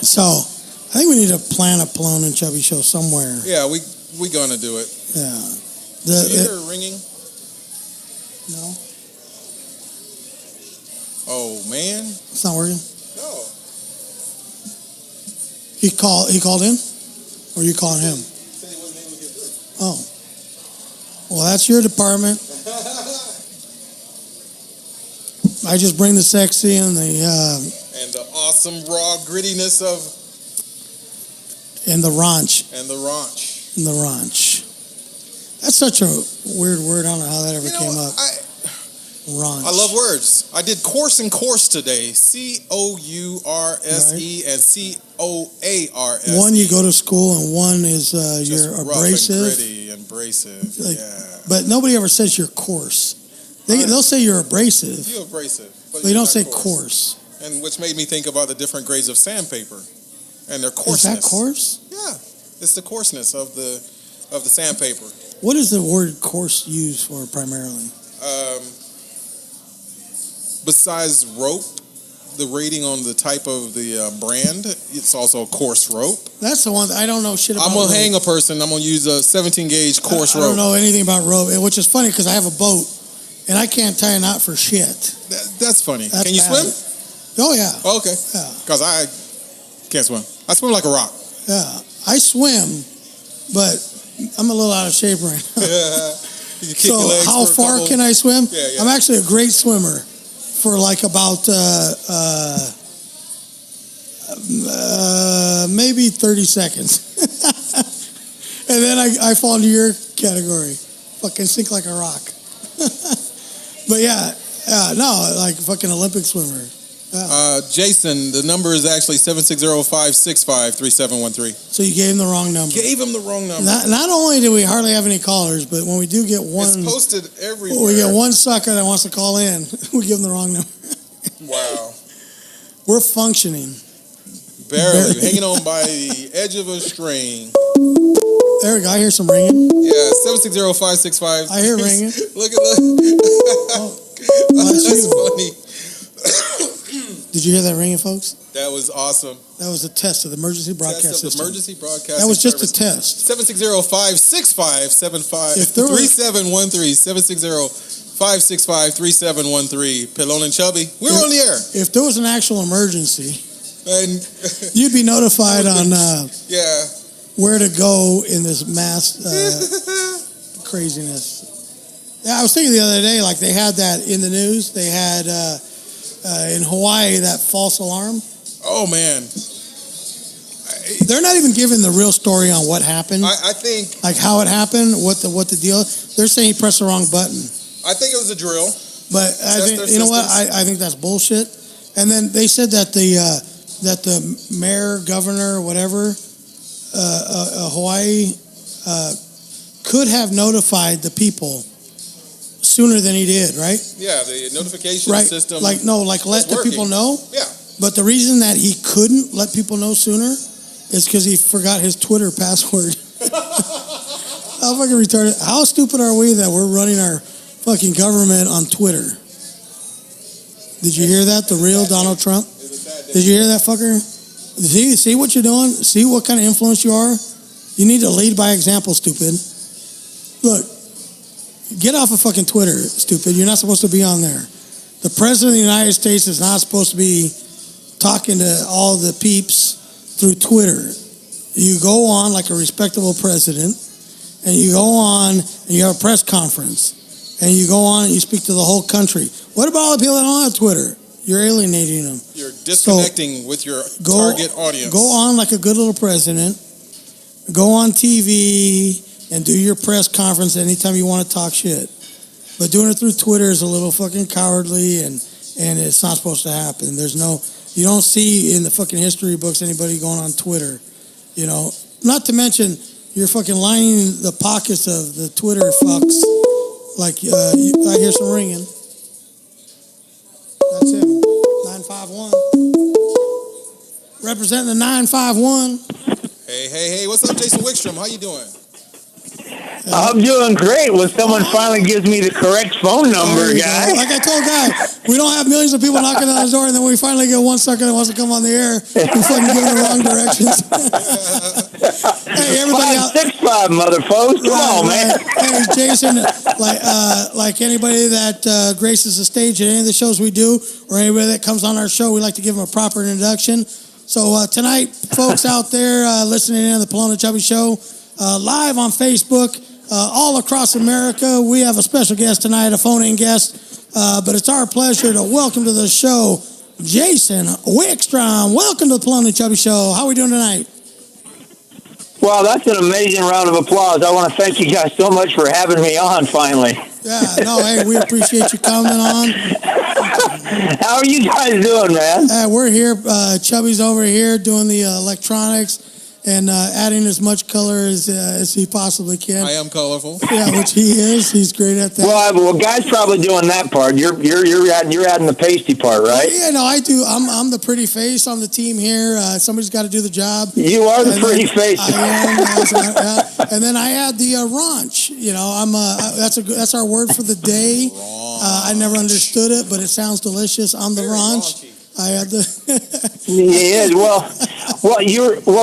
So, I think we need to plan a Pelon and Chubby show somewhere. Yeah, we gonna do it. Yeah. Do you hear it ringing? No. Oh man. It's not working. No. He called in, or you calling him? He said he wasn't able to get through. Oh. Well, that's your department. I just bring the sexy and the awesome raw grittiness of and the raunch. That's such a weird word. I don't know how that ever came up. Raunch. I love words. I did course and course today. COURSE right. and COARS. One you go to school, and one is you're abrasive. Rough and gritty and abrasive. Yeah. But nobody ever says you're coarse. They'll say you're abrasive. You're abrasive. But you don't say coarse. And which made me think about the different grades of sandpaper and their coarseness. Is that coarse? Yeah. It's the coarseness of the sandpaper. What is the word coarse used for primarily? Besides rope, the rating on the type of the brand, it's also a coarse rope. That's the one I don't know shit about. I'm going to hang a person. I'm going to use a 17 gauge coarse rope. I don't know anything about rope, which is funny because I have a boat and I can't tie a knot for shit. That's funny. Can you swim? Oh, yeah. Oh, okay. Yeah. Because I can't swim. I swim like a rock. Yeah. I swim, but I'm a little out of shape right now. You kick so your legs how far can I swim? Yeah. I'm actually a great swimmer for like about maybe 30 seconds. And then I fall into your category. Fucking sink like a rock. But like fucking Olympic swimmer. Yeah. Jason, the number is actually 760-565-3713. So you gave him the wrong number. Gave him the wrong number. Not only do we hardly have any callers, but when we do get one, it's posted everywhere. We get one sucker that wants to call in, we give him the wrong number. Wow. We're functioning. Barely. Hanging on by the edge of a string. There we go. I hear some ringing. Yeah, 760-565. I hear ringing. Look at that. That's funny. Did you hear that ringing, folks? That was awesome. That was a test of the emergency broadcast system. Emergency broadcast. That was just a test. 760-565-3713. 760-565-3713. Pelon and Chubby. We're on the air. If there was an actual emergency, and you'd be notified on. Yeah. where to go in this mass craziness. Yeah, I was thinking the other day, like they had that in the news. They had in Hawaii that false alarm. Oh man, they're not even giving the real story on what happened. I think like how it happened, what the deal. They're saying he pressed the wrong button. I think it was a drill. But I think you know what? I think that's bullshit. And then they said that the mayor, governor, whatever, Hawaii, could have notified the people sooner than he did, right? Yeah, the notification system. Let the people know. Yeah. But the reason that he couldn't let people know sooner is because he forgot his Twitter password. How fucking retarded. How stupid are we that we're running our fucking government on Twitter? Did you hear that? The real Donald Trump? Did you hear that, fucker? See what you're doing? See what kind of influence you are? You need to lead by example, stupid. Look, get off of fucking Twitter, stupid. You're not supposed to be on there. The President of the United States is not supposed to be talking to all the peeps through Twitter. You go on like a respectable president, and you go on and you have a press conference, and you go on and you speak to the whole country. What about all the people that don't have Twitter? You're alienating them. You're disconnecting with your target audience. Go on like a good little president. Go on TV and do your press conference anytime you want to talk shit. But doing it through Twitter is a little fucking cowardly, and it's not supposed to happen. You don't see in the fucking history books anybody going on Twitter. You know, not to mention you're fucking lining the pockets of the Twitter fucks. Like I hear some ringing. That's him. 951. Representing the 951. Hey, what's up, Jason Wickstrom? How you doing? I'm doing great when someone finally gives me the correct phone number, guy. Like I told Guy, we don't have millions of people knocking on the door, and then we finally get one sucker that wants to come on the air. We fucking give them the wrong directions. Hey, everybody 565, motherfuckers. Come on, man. Hey, Jason, like anybody that graces the stage at any of the shows we do, or anybody that comes on our show, we like to give them a proper introduction. So tonight, folks out there listening in to the Pelon and Chubby show, live on Facebook, all across America. We have a special guest tonight, a phone-in guest, but it's our pleasure to welcome to the show Jason Wickstrom. Welcome to the Pelon and Chubby show. How are we doing tonight? Well, that's an amazing round of applause. I want to thank you guys so much for having me on finally. Yeah, no, hey, we appreciate you coming on. How are you guys doing, man? We're here. Chubby's over here doing the electronics and adding as much color as he possibly can. I am colorful. Yeah, which he is. He's great at that. Well, Guy's probably doing that part. You're adding the pasty part, right? Yeah, no, I do. I'm the pretty face on the team here. Somebody's got to do the job. You are the pretty face. I am. And then I add the raunch. You know, that's our word for the day. I never understood it, but it sounds delicious. I'm the raunch. I had the. Yeah, well,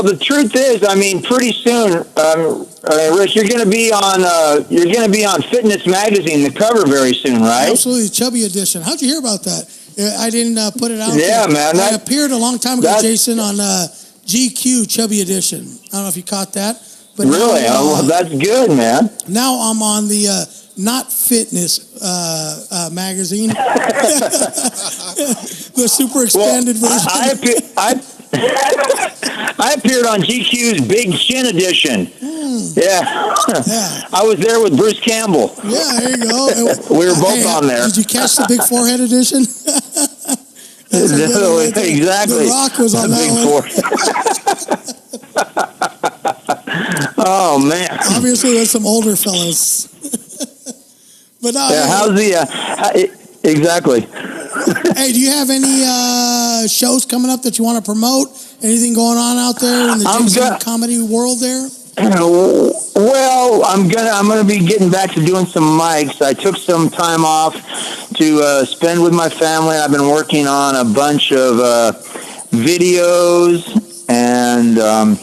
the truth is, I mean, pretty soon, Rich, you're going to be on Fitness Magazine, the cover very soon, right? Absolutely, Chubby edition. How'd you hear about that? I didn't put it out. Yeah, there. man. I appeared a long time ago, Jason, on GQ Chubby edition. I don't know if you caught that, but really, well, that's good, man. Now I'm on the. Not Fitness magazine, the super expanded version. I appeared on GQ's Big Chin edition. Yeah. I was there with Bruce Campbell. Yeah, there you go. We were both on there. Did you catch the Big Forehead edition? Exactly. The Rock was on that one. Oh, man. Obviously, there's some older fellas. But how's exactly? Hey, do you have any shows coming up that you want to promote? Anything going on out there in the Jason comedy world there? Well, I'm gonna be getting back to doing some mics. I took some time off to spend with my family. I've been working on a bunch of videos, and I'm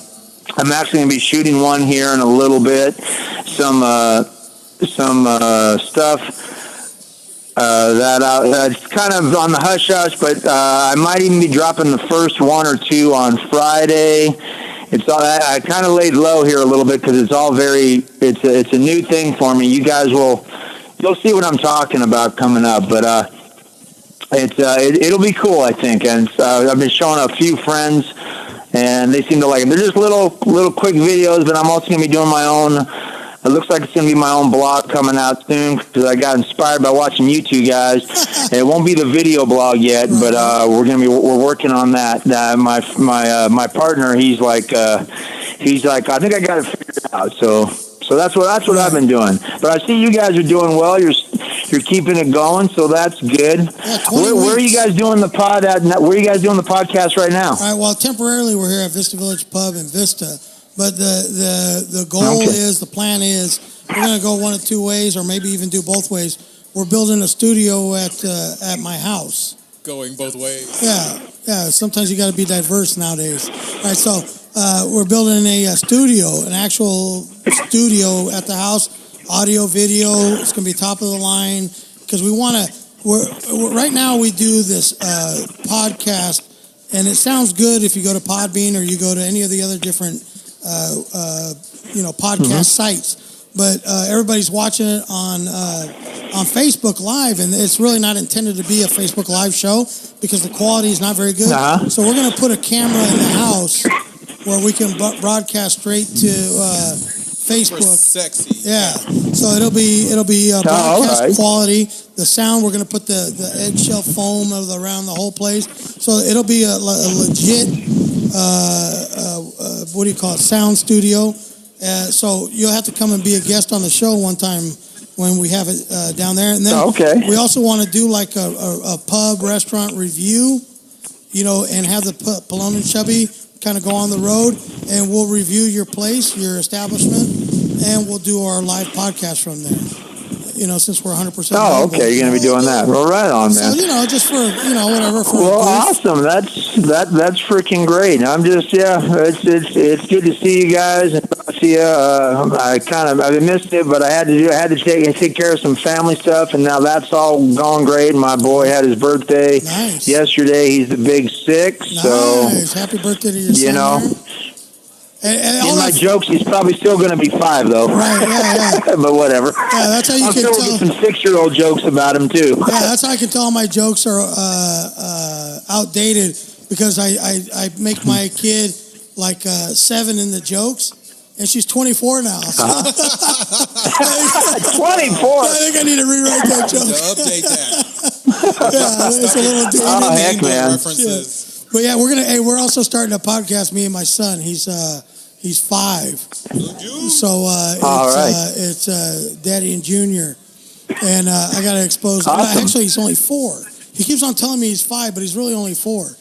actually gonna be shooting one here in a little bit. Some stuff that's kind of on the hush-hush, but I might even be dropping the first one or two on Friday, it's all. I kind of laid low here a little bit because it's all very. It's a new thing for me. You guys you'll see what I'm talking about coming up, but it'll be cool, I think. And I've been showing a few friends, and they seem to like it. They're just little quick videos, but I'm also going to be doing my own. It looks like it's going to be my own blog coming out soon because I got inspired by watching you two guys. It won't be the video blog yet, but we're working on that. My partner, he's like I think I got it figured out. So that's what I've been doing. But I see you guys are doing well. You're keeping it going, so that's good. Yeah, where are you guys doing the pod at? Where are you guys doing the podcast right now? All right. Well, temporarily we're here at Vista Village Pub in Vista. But the goal is, the plan is, we're going to go one of two ways, or maybe even do both ways. We're building a studio at my house. Going both ways. Yeah. Sometimes you got to be diverse nowadays. All right, so we're building a studio, an actual studio at the house, audio, video. It's going to be top of the line because we want to. Right now we do this podcast, and it sounds good if you go to Podbean or you go to any of the other different. Podcast sites, but everybody's watching it on Facebook Live, and it's really not intended to be a Facebook Live show because the quality is not very good. So we're going to put a camera in the house where we can broadcast straight to Facebook. Sexy. Yeah. So it'll be broadcast quality. The sound, we're going to put the eggshell foam around the whole place. So it'll be a legit. What do you call it? Sound studio. So you'll have to come and be a guest on the show one time when we have it down there. And then we also want to do like a pub restaurant review, and have the Pelon and Chubby kind of go on the road, and we'll review your place, your establishment, and we'll do our live podcast from there. Since we're 100%. Oh, okay. You're going to be doing that. Well, right on, man. So, just for, whatever. Well, awesome. That's freaking great. I'm just, it's good to see you guys and talk to you. I've missed it, but I had to take care of some family stuff, and now that's all gone great. My boy had his birthday yesterday. He's the big 6. Nice. So, Happy birthday to your son. And in my jokes, he's probably still going to be 5, though. Right, yeah. But whatever. Yeah, that's how you I'm can still tell. get some 6-year-old jokes about him, too. Yeah, that's how I can tell my jokes are outdated because I make my kid like 7 in the jokes, and she's 24 now. So 24? I think I need to rewrite that joke. Update that. It's a little dated. Oh, heck, man. References. But yeah, we're also starting a podcast. Me and my son. He's 5. So it's Daddy and Junior, and I got to expose. Awesome. Actually, he's only 4. He keeps on telling me he's 5, but he's really only 4.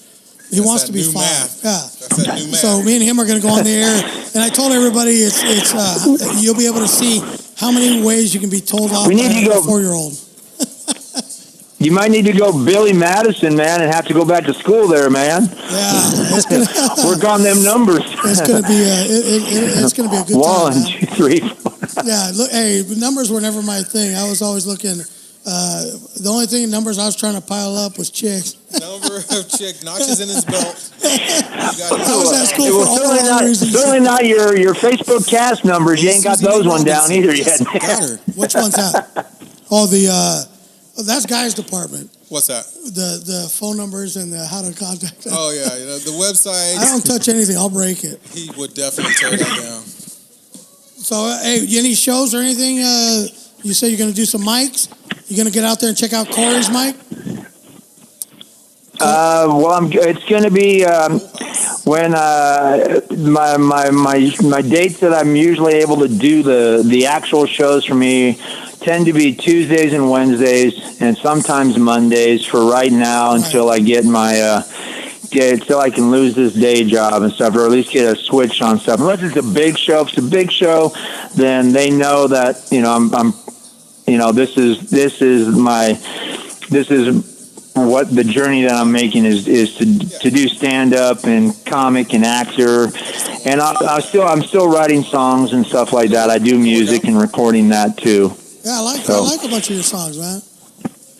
He wants to be 5. Math. Yeah. That's that new math. So me and him are going to go on the air, and I told everybody it's you'll be able to see how many ways you can be told off by a 4-year-old. You might need to go Billy Madison, man, and have to go back to school there, man. Yeah, work on them numbers. It's going to be it's going to be a good 1, time. 2, 3, 4. Yeah, look, hey, numbers were never my thing. I was always looking. The only thing numbers I was trying to pile up was chicks. Number of chick notches in his belt. I was at school for all the wrong reasons. Certainly not your Facebook cast numbers. You ain't got those one down either yet. Which one's that? Oh, that's Guy's department. What's that? The phone numbers and the how to contact them. Oh, yeah. The website. I don't touch anything. I'll break it. He would definitely tear that down. So, hey, any shows or anything? You say you're going to do some mics? You're going to get out there and check out Corey's mic? It's going to be when my dates that I'm usually able to do the actual shows for me tend to be Tuesdays and Wednesdays and sometimes Mondays for right now until I get my until I can lose this day job and stuff, or at least get a switch on stuff. Unless it's a big show. If it's a big show, then they know that I'm this is what the journey that I'm making is to do stand up and comic and actor, and I'm still writing songs and stuff like that. I do music and recording that too. Yeah, I like a bunch of your songs, man.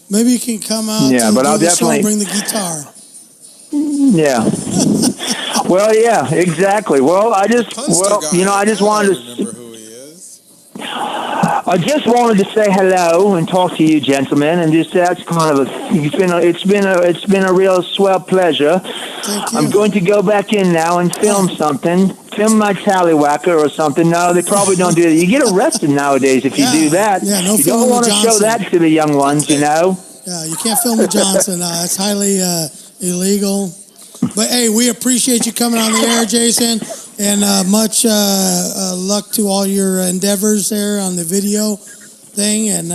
Maybe you can come out. Yeah, but I'll definitely bring the guitar. Yeah. Well, yeah, exactly. Well, I just wanted to. Remember who he is? I just wanted to say hello and talk to you, gentlemen, and just that's kind of it's been a real swell pleasure. Thank you. I'm going to go back in now and film something. Film my tallywhacker or something. No, they probably don't do that. You get arrested nowadays if you do that. Yeah, no you filming don't want to with show Johnson. that to the young ones, you know. Yeah, you can't film with Johnson. It's highly illegal. But hey, we appreciate you coming on the air, Jason, and much luck to all your endeavors there on the video thing. And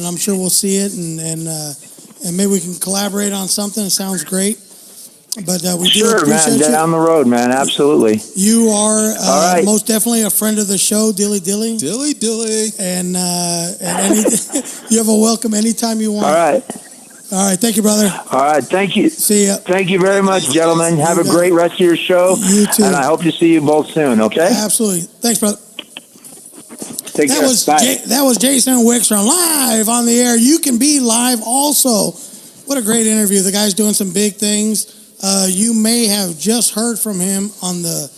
I'm sure we'll see it, and maybe we can collaborate on something. It sounds great. But we do appreciate you. Down the road, man. Absolutely. You are most definitely a friend of the show, Dilly Dilly. Dilly Dilly. And you have a welcome anytime you want. All right. All right. Thank you, brother. All right. Thank you. See ya. Thank you very much, gentlemen. Have a great rest of your show. You too. And I hope to see you both soon, okay? Absolutely. Thanks, brother. Take care. Bye. That was Jason Wickstrom live on the air. You can be live also. What a great interview. The guy's doing some big things. You may have just heard from him on the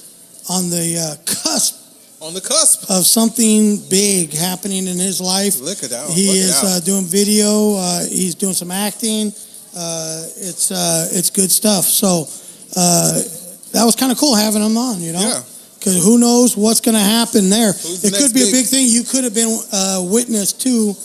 cusp. On the cusp of something big happening in his life. Look it out. He is doing video. He's doing some acting. It's good stuff. So that was kind of cool having him on. You know. Yeah. Because who knows what's going to happen there? It could be a big thing. You could have been witness to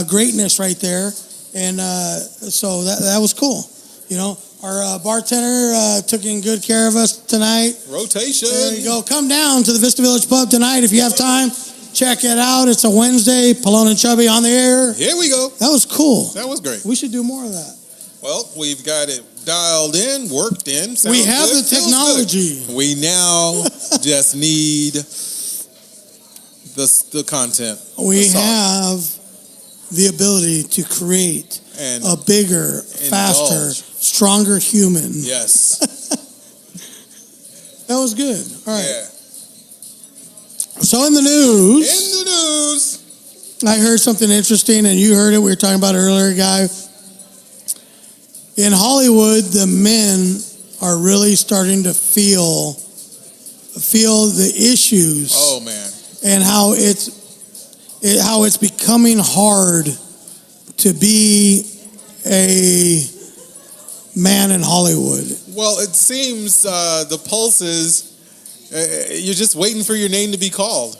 greatness right there, and so that was cool. You know. Our bartender took in good care of us tonight. Rotation. There you go. Come down to the Vista Village Pub tonight if you have time. Check it out. It's a Wednesday. Pelon and Chubby on the air. Here we go. That was cool. That was great. We should do more of that. Well, we've got it dialed in, worked in. We have the technology. We now just need the content. We have the ability to create a bigger, faster, stronger human. Yes. That was good. All right. Yeah. So in the news, I heard something interesting, and you heard it. We were talking about it earlier, guy. In Hollywood, the men are really starting to feel the issues. Oh man. And how it's becoming hard to be a man in Hollywood. Well, it seems the pulse is you're just waiting for your name to be called.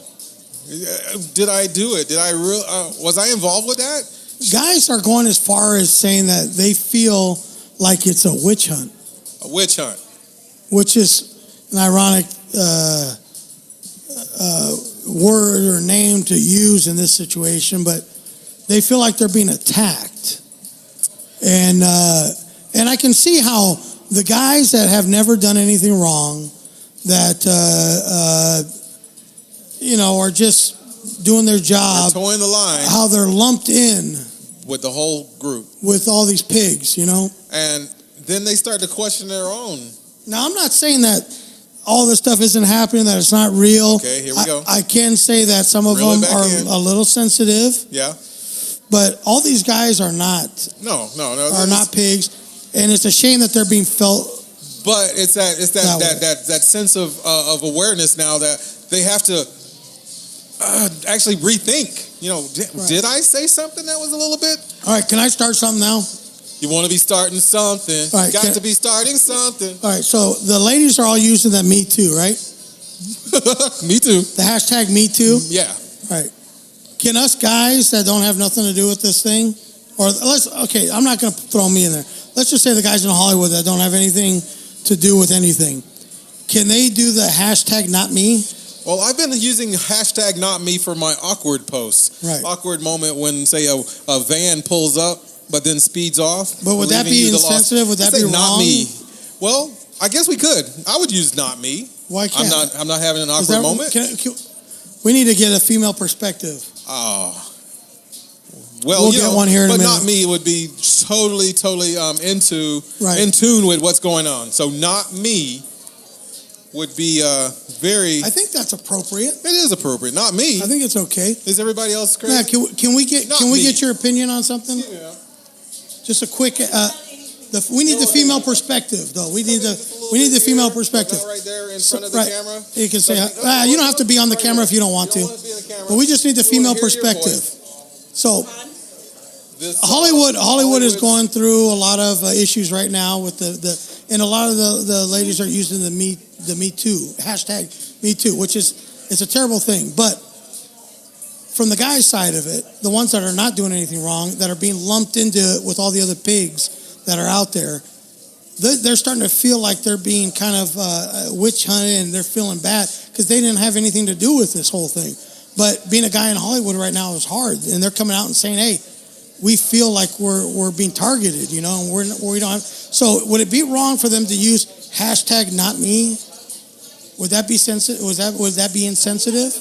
Did I do it? Did I was I involved with that? Guys are going as far as saying that they feel like it's a witch hunt. A witch hunt. Which is an ironic word or name to use in this situation, but they feel like they're being attacked. And I can see how the guys that have never done anything wrong, that are just doing their job, they're towing the line, how they're lumped in with the whole group, with all these pigs, and then they start to question their own. Now, I'm not saying that all this stuff isn't happening, that it's not real. Okay, here we go. I can say that some of them are a little sensitive. Yeah. But all these guys are not. No. Are not pigs, and it's a shame that they're being felt. But it's that sense of awareness now that they have to actually rethink. Did I say something that was a little bit? All right, can I start something now? You want to be starting something. All right, got to be starting something. All right, so the ladies are all using the Me Too, right? Me Too. The hashtag Me Too? Yeah. All right. Can us guys that don't have nothing to do with this thing, I'm not going to throw me in there. Let's just say the guys in Hollywood that don't have anything to do with anything. Can they do the hashtag Not Me? Well, I've been using hashtag Not Me for my awkward posts. Right. Awkward moment when, say, a van pulls up but then speeds off. But would that be insensitive? Would that be wrong? Not me. Well, I guess we could. I would use Not Me. Why can't I'm not having an awkward moment. We need to get a female perspective. Oh. Well, we'll get one here in a minute. Not Me would be totally in tune with what's going on. So Not Me would be very. I think that's appropriate. It is appropriate. Not me. I think it's okay. Is everybody else crazy? Yeah, can we get your opinion on something? Yeah. Just a quick. We need the female perspective, though. We need the We need the female perspective. Right there in front of the camera. You can say, you don't have to be on the camera if you don't want to. But we just need the female perspective. So, Hollywood is going through a lot of issues right now with and a lot of the ladies are using the Me Too, hashtag Me Too, which it's a terrible thing. But from the guy's side of it, the ones that are not doing anything wrong, that are being lumped into it with all the other pigs that are out there, they're starting to feel like they're being kind of witch hunted, and they're feeling bad because they didn't have anything to do with this whole thing. But being a guy in Hollywood right now is hard, and they're coming out and saying, "Hey, we feel like we're being targeted, you know, and we don't have." So would it be wrong for them to use hashtag not me? Would that be sensitive? Would that be insensitive?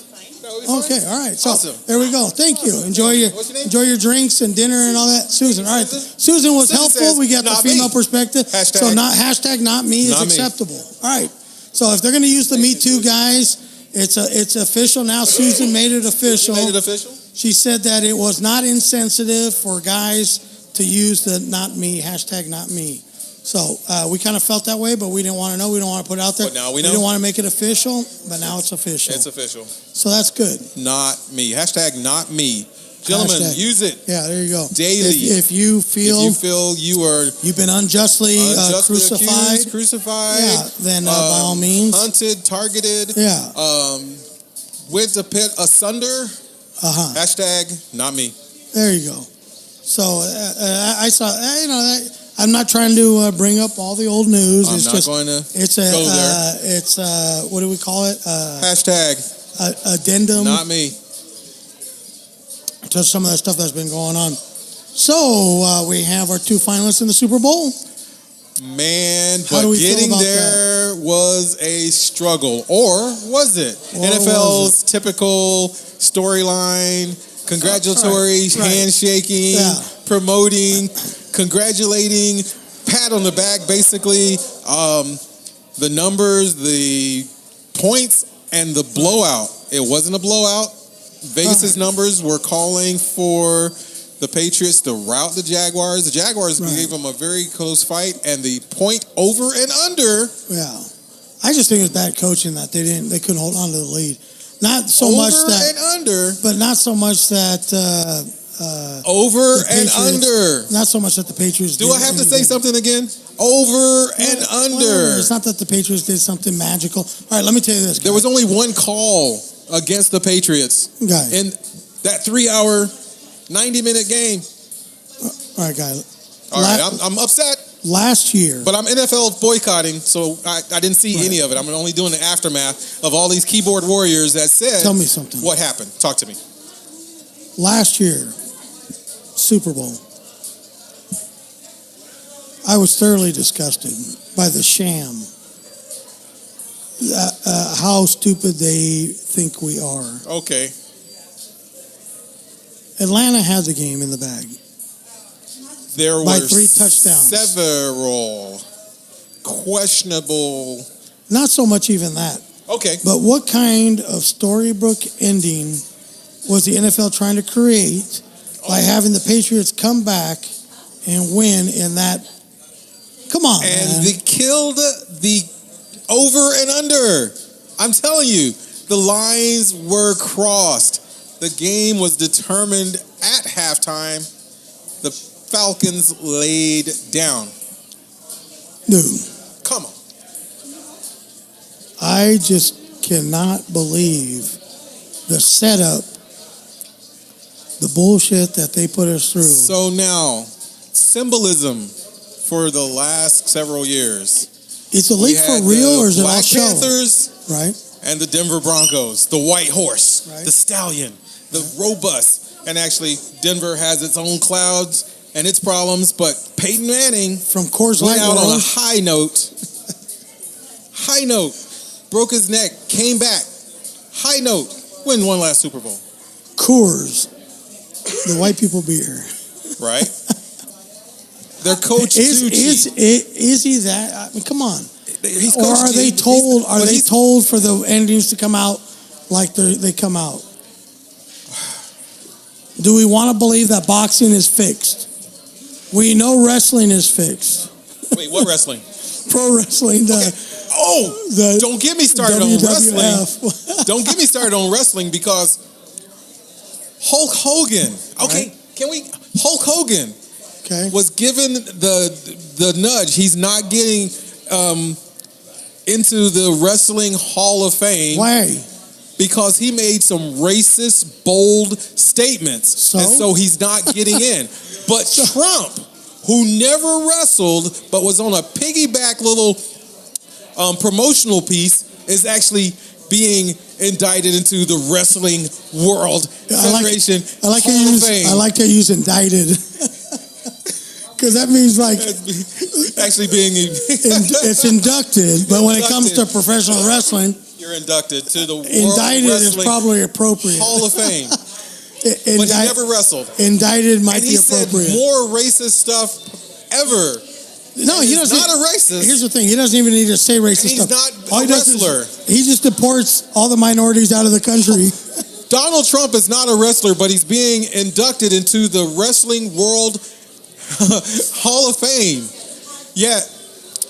Okay, all right. So awesome. There we go. Thank you. Enjoy your drinks and dinner and all that. Susan. All right. Susan was helpful. We got the female perspective. So hashtag not me is acceptable. All right. So if they're going to use the Me Too guys, it's official now. Susan made it official. She said that it was not insensitive for guys to use the not me, hashtag not me. So we kind of felt that way, but we didn't want to know. We don't want to put it out there. But now we know. We didn't want to make it official, but now it's official. It's official. So that's good. Not me. Hashtag not me. Gentlemen, use it. Yeah, there you go. Daily. If you feel you've been unjustly crucified, yeah, then by all means, hunted, targeted, went to pit asunder. Hashtag not me. There you go. So I saw, I'm not trying to bring up all the old news. I'm not going to go there. It's what do we call it? Hashtag addendum. Not me. To some of the stuff that's been going on. So we have our two finalists in the Super Bowl. Man, but getting there was a struggle. Or was it? NFL's typical storyline, congratulatory handshaking, promoting, congratulating, pat on the back, basically. The numbers, the points, and the blowout. It wasn't a blowout. Vegas's numbers were calling for the Patriots to rout the Jaguars. The Jaguars gave them a very close fight, and the point over and under. Yeah, I just think it was bad coaching that they couldn't hold on to the lead. Not so much that over and under, but not so much that over and under. Not so much that the Patriots. Do I have to say something again? Over and under. It's not that the Patriots did something magical. All right, let me tell you this. There was only one call against the Patriots in that 3-hour, 90-minute game. All right, guys. All right, I'm upset. Last year. But I'm NFL boycotting, so I didn't see any of it. I'm only doing the aftermath of all these keyboard warriors that said, tell me something. What happened? Talk to me. Last year, Super Bowl, I was thoroughly disgusted by the sham. How stupid they think we are. Okay. Atlanta has a game in the bag. There by were 3 touchdowns. Several questionable. Not so much even that. Okay. But what kind of storybook ending was the NFL trying to create by having the Patriots come back and win in that? Come on, and they killed the over and under. I'm telling you, the lines were crossed. The game was determined at halftime. The Falcons laid down. Dude. Come on. I just cannot believe the setup, the bullshit that they put us through. So now, symbolism for the last several years. Is the league for real or is it all show? Black Panthers, right? And the Denver Broncos, the white horse, the stallion, the robust. And actually, Denver has its own clouds and its problems, but Peyton Manning from Coors went Light out on a high note. High note. Broke his neck, came back. High note. Win one last Super Bowl. Coors, the white people beer. Right? Their coach is he that? I mean, come on. He's or are they told? Are they told for the endings to come out like they come out? Do we want to believe that boxing is fixed? We know wrestling is fixed. Wait, what wrestling? pro wrestling. Don't get me started on wrestling. Don't get me started on wrestling because Hulk Hogan. Okay, can we? Hulk Hogan was given the nudge. He's not getting into the Wrestling Hall of Fame. Why? Because he made some racist, bold statements. And so he's not getting in. But Trump, who never wrestled but was on a piggyback little promotional piece, is actually being indicted into the Wrestling World Federation Hall of Fame. I like to use indicted. Because that means like actually being it's inducted, but when it comes to professional wrestling, you're inducted to the World indicted Wrestling is probably appropriate. Hall of Fame. But he never wrestled. Indicted might be appropriate. Said more racist stuff ever. No, he doesn't. Not a racist. Here's the thing: he doesn't even need to say racist stuff. He's not a wrestler. He just deports all the minorities out of the country. Donald Trump is not a wrestler, but he's being inducted into the Wrestling World Hall of Fame. Yet,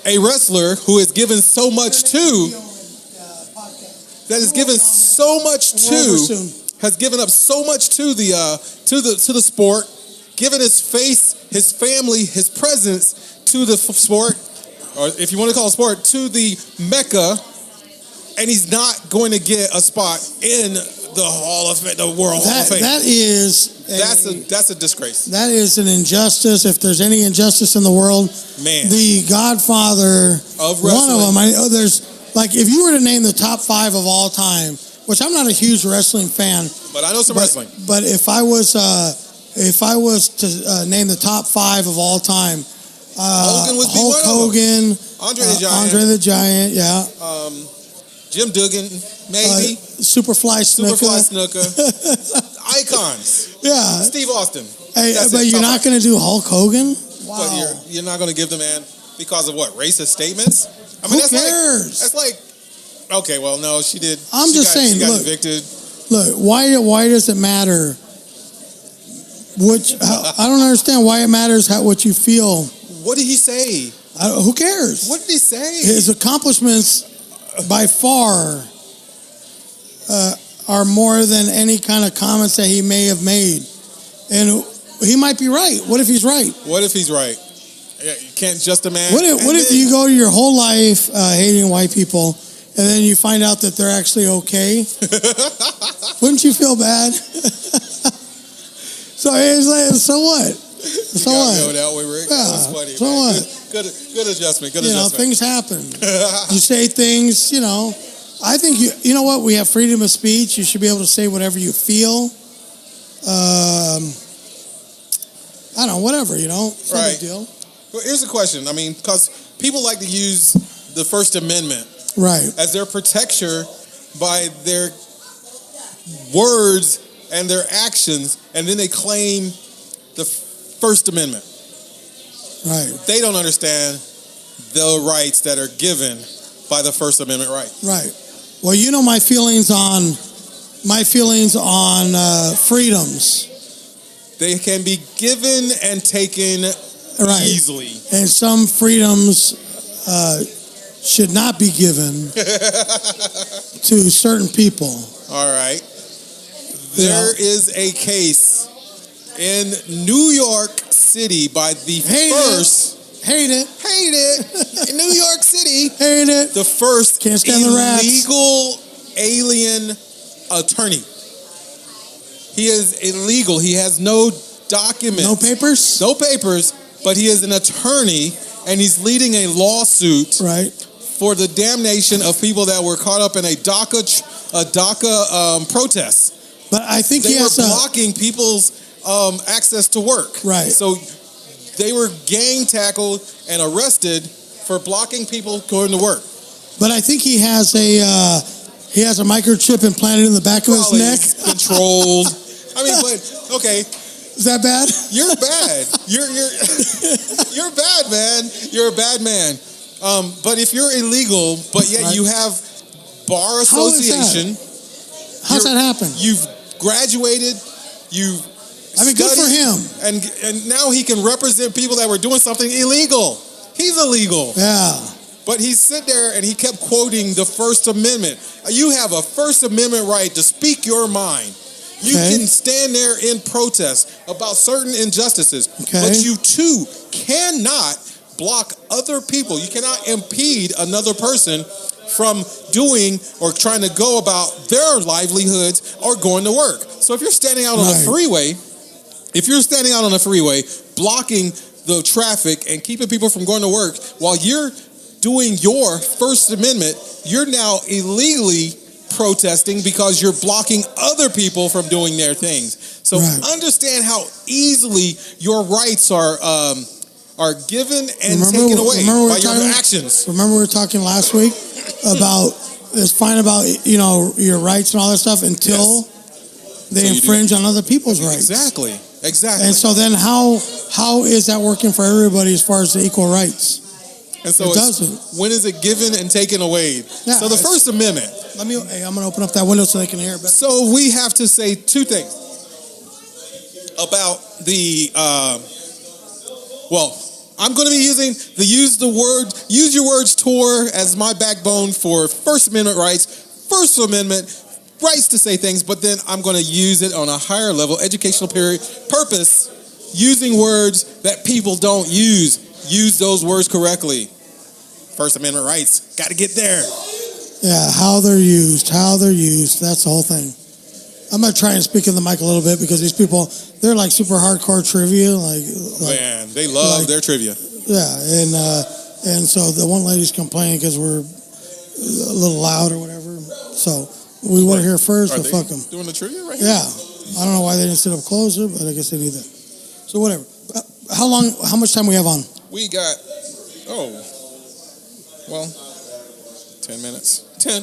a wrestler who is given so much to, has given up so much to the sport, given his face, his family, his presence to the sport, or if you want to call it sport, to the Mecca, and he's not going to get a spot in the Hall of Fame, the World Hall of Fame. That's a disgrace. That is an injustice. If there's any injustice in the world, the Godfather of wrestling. One of them. There's like if you were to name the top 5 of all time, which I'm not a huge wrestling fan, but I know some wrestling. But if I was to name the top 5 of all time, Hogan would be Hulk Hogan, Andre the Giant, yeah. Jim Duggan, maybe. Superfly Snuka. Icons. Yeah. Steve Austin. Hey, but you're not going to do Hulk Hogan? Wow. But you're not going to give the man because of what? Racist statements? I mean, Who cares? That's like, okay, well, no, she did. I'm just saying, she got evicted. Look, why does it matter? I don't understand why it matters what you feel. What did he say? Who cares? What did he say? His accomplishments by far are more than any kind of comments that he may have made. And he might be right. What if he's right? What if he's right? Yeah, you can't just a man. What if you go your whole life hating white people and then you find out that they're actually okay? Wouldn't you feel bad? So it's like, so what? So what? Go that way, Rick. Yeah, that was funny. So man. what? Good adjustment. Good adjustment. Things happen. You say things, I think you know what? We have freedom of speech. You should be able to say whatever you feel. I don't know, whatever, It's no big deal. Well, here's a question. I mean, because people like to use the First Amendment as their protection by their words and their actions, and then they claim the First Amendment. Right. They don't understand the rights that are given by the First Amendment right. Right. Well, you know my feelings on freedoms. They can be given and taken easily. And some freedoms should not be given to certain people. All right. There is a case in New York City by the first... Hate it. In New York City. Hate it. The first Can't stand the rats. illegal alien attorney. He is illegal. He has no documents. No papers? No papers, but he is an attorney, and he's leading a lawsuit for the damnation of people that were caught up in a DACA protest. But I think they were blocking people's access to work. Right. So they were gang tackled and arrested for blocking people going to work. But I think he has a microchip implanted in the back of his neck. Controlled. I mean, but okay. Is that bad? You're bad. You're bad, man. You're a bad man. But if you're illegal, but yet you have bar association. How's that happen? You've graduated. You've studied, good for him. And now he can represent people that were doing something illegal. He's illegal. Yeah. But he sat there and he kept quoting the First Amendment. You have a First Amendment right to speak your mind. You can stand there in protest about certain injustices, but you too cannot block other people. You cannot impede another person from doing or trying to go about their livelihoods or going to work. So if you're standing out on a freeway, blocking the traffic and keeping people from going to work while you're doing your First Amendment, you're now illegally protesting because you're blocking other people from doing their things. So understand how easily your rights are given and taken away by your actions. Remember we were talking last week about it's fine about your rights and all that stuff until they infringe on other people's rights. Exactly. And so then how is that working for everybody as far as the equal rights? And so it doesn't. When is it given and taken away? Yeah, so the First Amendment. I'm going to open up that window so they can hear it better. So we have to say two things about the. I'm going to be use your words tour as my backbone for First Amendment rights. First Amendment rights to say things, but then I'm going to use it on a higher level, educational purpose, using words that people don't use. Use those words correctly. First Amendment rights. Got to get there. Yeah, how they're used. That's the whole thing. I'm going to try and speak in the mic a little bit because these people, they're like super hardcore trivia. Man, they love their trivia. Yeah, and so the one lady's complaining because we're a little loud or whatever. So we want to hear first, but fuck them. Doing the trivia right here? Yeah. I don't know why they didn't sit up closer, but I guess they need that. So whatever. How much time we have on? We got, 10 minutes. 10.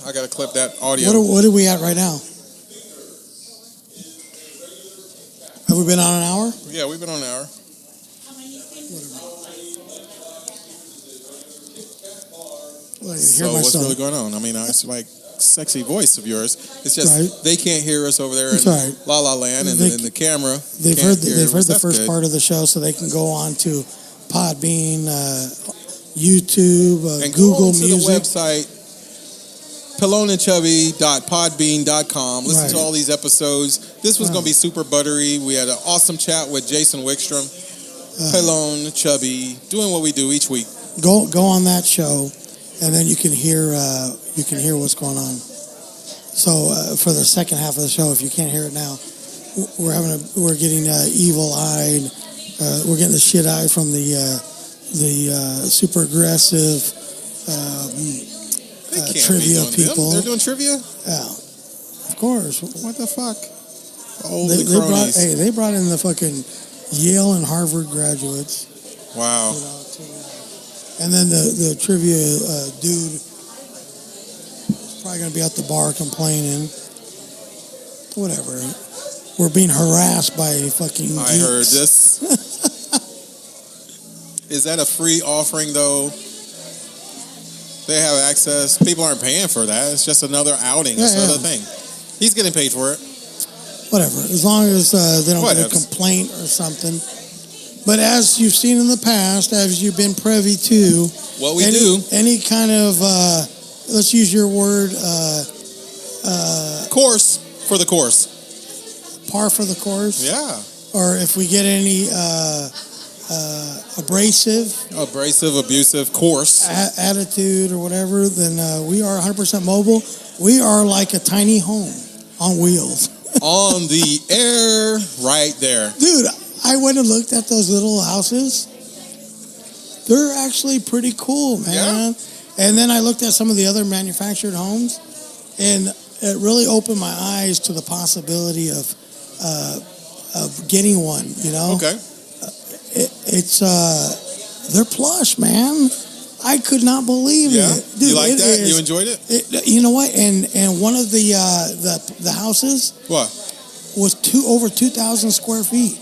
I got to clip that audio. What are we at right now? Have we been on an hour? Yeah, we've been on an hour. So what's really going on? I mean, it's like sexy voice of yours. It's just they can't hear us over there in La La Land and in the camera. They've heard the first part of the show, so they can go on to Podbean, YouTube, and Google go to Music. The website, pelonandchubby.podbean.com. Listen to all these episodes. This was going to be super buttery. We had an awesome chat with Jason Wickstrom, Pelon and Chubby, doing what we do each week. Go on that show, and then you can hear what's going on. So for the second half of the show, if you can't hear it now, we're getting evil-eyed. We're getting the shit-eyed from the super aggressive trivia people. They're doing trivia? Yeah, of course. What the fuck? They brought in the fucking Yale and Harvard graduates. Wow. And then the trivia dude is probably going to be at the bar complaining. Whatever. We're being harassed by fucking geeks. I heard this. Is that a free offering, though? They have access. People aren't paying for that. It's just another outing. It's another thing. He's getting paid for it. Whatever. As long as they don't get a complaint or something. But as you've seen in the past, as you've been privy to... What we do. Any kind of, let's use your word... course for the course. Par for the course? Yeah. Or if we get any... abusive, course attitude or whatever, then we are 100% mobile. We are like a tiny home on wheels. On the air, right there. Dude, I went and looked at those little houses. They're actually pretty cool, man. Yeah. And then I looked at some of the other manufactured homes, and it really opened my eyes to the possibility of getting one, you know? Okay. They're plush, man. I could not believe it. Dude, you like that? You enjoyed it? You know what? And one of the houses was over 2,000 square feet.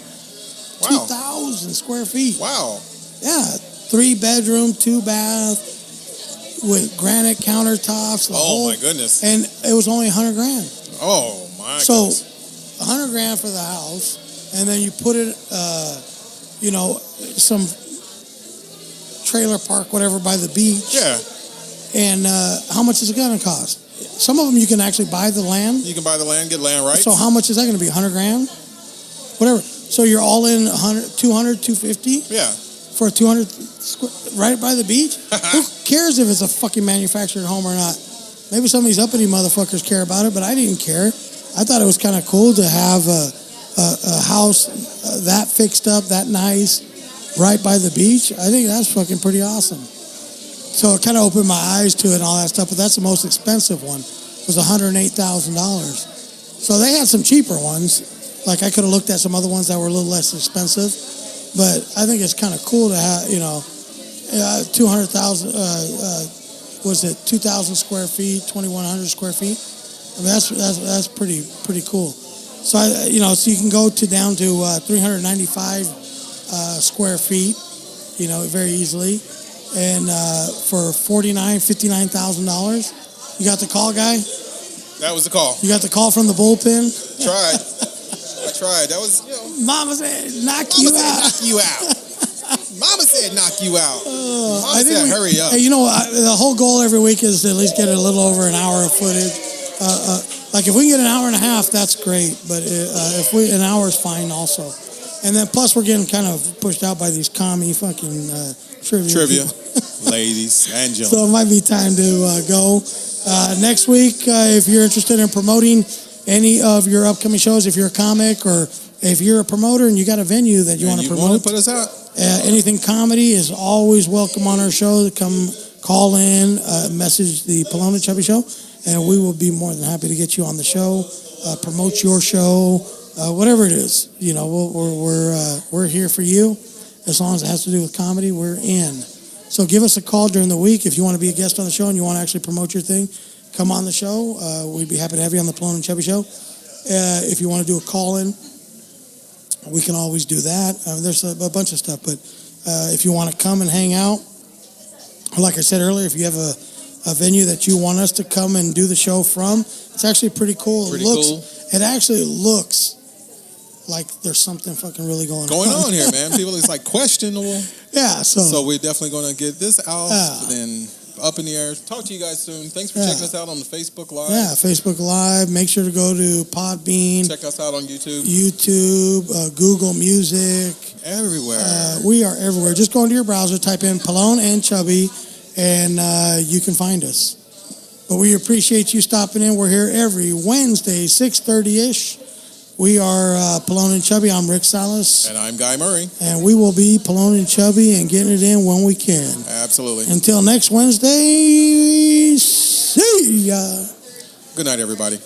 Wow. 2,000 square feet. Wow. Yeah. 3 bedroom, 2 bath with granite countertops. My goodness. And it was only $100,000. Oh my so, goodness. $100,000 for the house, and then you put it, some trailer park, whatever, by the beach. Yeah. And how much is it going to cost? Some of them you can actually buy the land. You can buy the land, get land rights. So how much is that going to be? $100,000? Whatever. So you're all in 100, 200, 250? Yeah. For a 200 right by the beach? Who cares if it's a fucking manufactured home or not? Maybe some of these uppity motherfuckers care about it, but I didn't care. I thought it was kind of cool to have a house that fixed up, that nice, right by the beach. I think that's fucking pretty awesome. So it kind of opened my eyes to it and all that stuff, but that's the most expensive one. It was $108,000. So they had some cheaper ones. Like I could have looked at some other ones that were a little less expensive, but I think it's kind of cool to have, 200,000, was it 2,000 square feet, 2,100 square feet? I mean, that's pretty cool. So, so you can go down to 395 square feet, very easily. And for $59,000. You got the call, guy? That was the call. You got the call from the bullpen? I tried. That was, Mama said, knock you out. Mama said, knock you out. I think hurry up. Hey, the whole goal every week is to at least get a little over an hour of footage. Like if we can get an hour and a half, that's great. But an hour is fine also. And then plus we're getting kind of pushed out by these commie fucking trivia. Ladies and gentlemen. So it might be time to go. Next week, if you're interested in promoting any of your upcoming shows, if you're a comic or if you're a promoter and you got a venue that you want to promote, put us out. Anything comedy is always welcome on our show. Come call in, message the Pelon and Chubby Show, and we will be more than happy to get you on the show, promote your show, whatever it is. We're here for you. As long as it has to do with comedy, we're in. So give us a call during the week if you want to be a guest on the show and you want to actually promote your thing. Come on the show. We'd be happy to have you on the Pelon and Chubby Show. If you want to do a call-in, we can always do that. There's a bunch of stuff, but if you want to come and hang out, like I said earlier, if you have a venue that you want us to come and do the show from, it's actually pretty cool. It actually looks like there's something fucking really going on here, man. People, it's like questionable. Yeah, so we're definitely going to get this out and up in the air. Talk to you guys soon. Thanks for checking us out on the Facebook Live. Yeah, Facebook Live. Make sure to go to Podbean. Check us out on YouTube. Google Music. Everywhere. We are everywhere. Just go into your browser, type in Pelon and Chubby, and you can find us. But we appreciate you stopping in. We're here every Wednesday, 6:30-ish. We are Pelon and Chubby. I'm Rick Salas. And I'm Guy Murray. And we will be Pelon and Chubby and getting it in when we can. Absolutely. Until next Wednesday, see ya. Good night, everybody.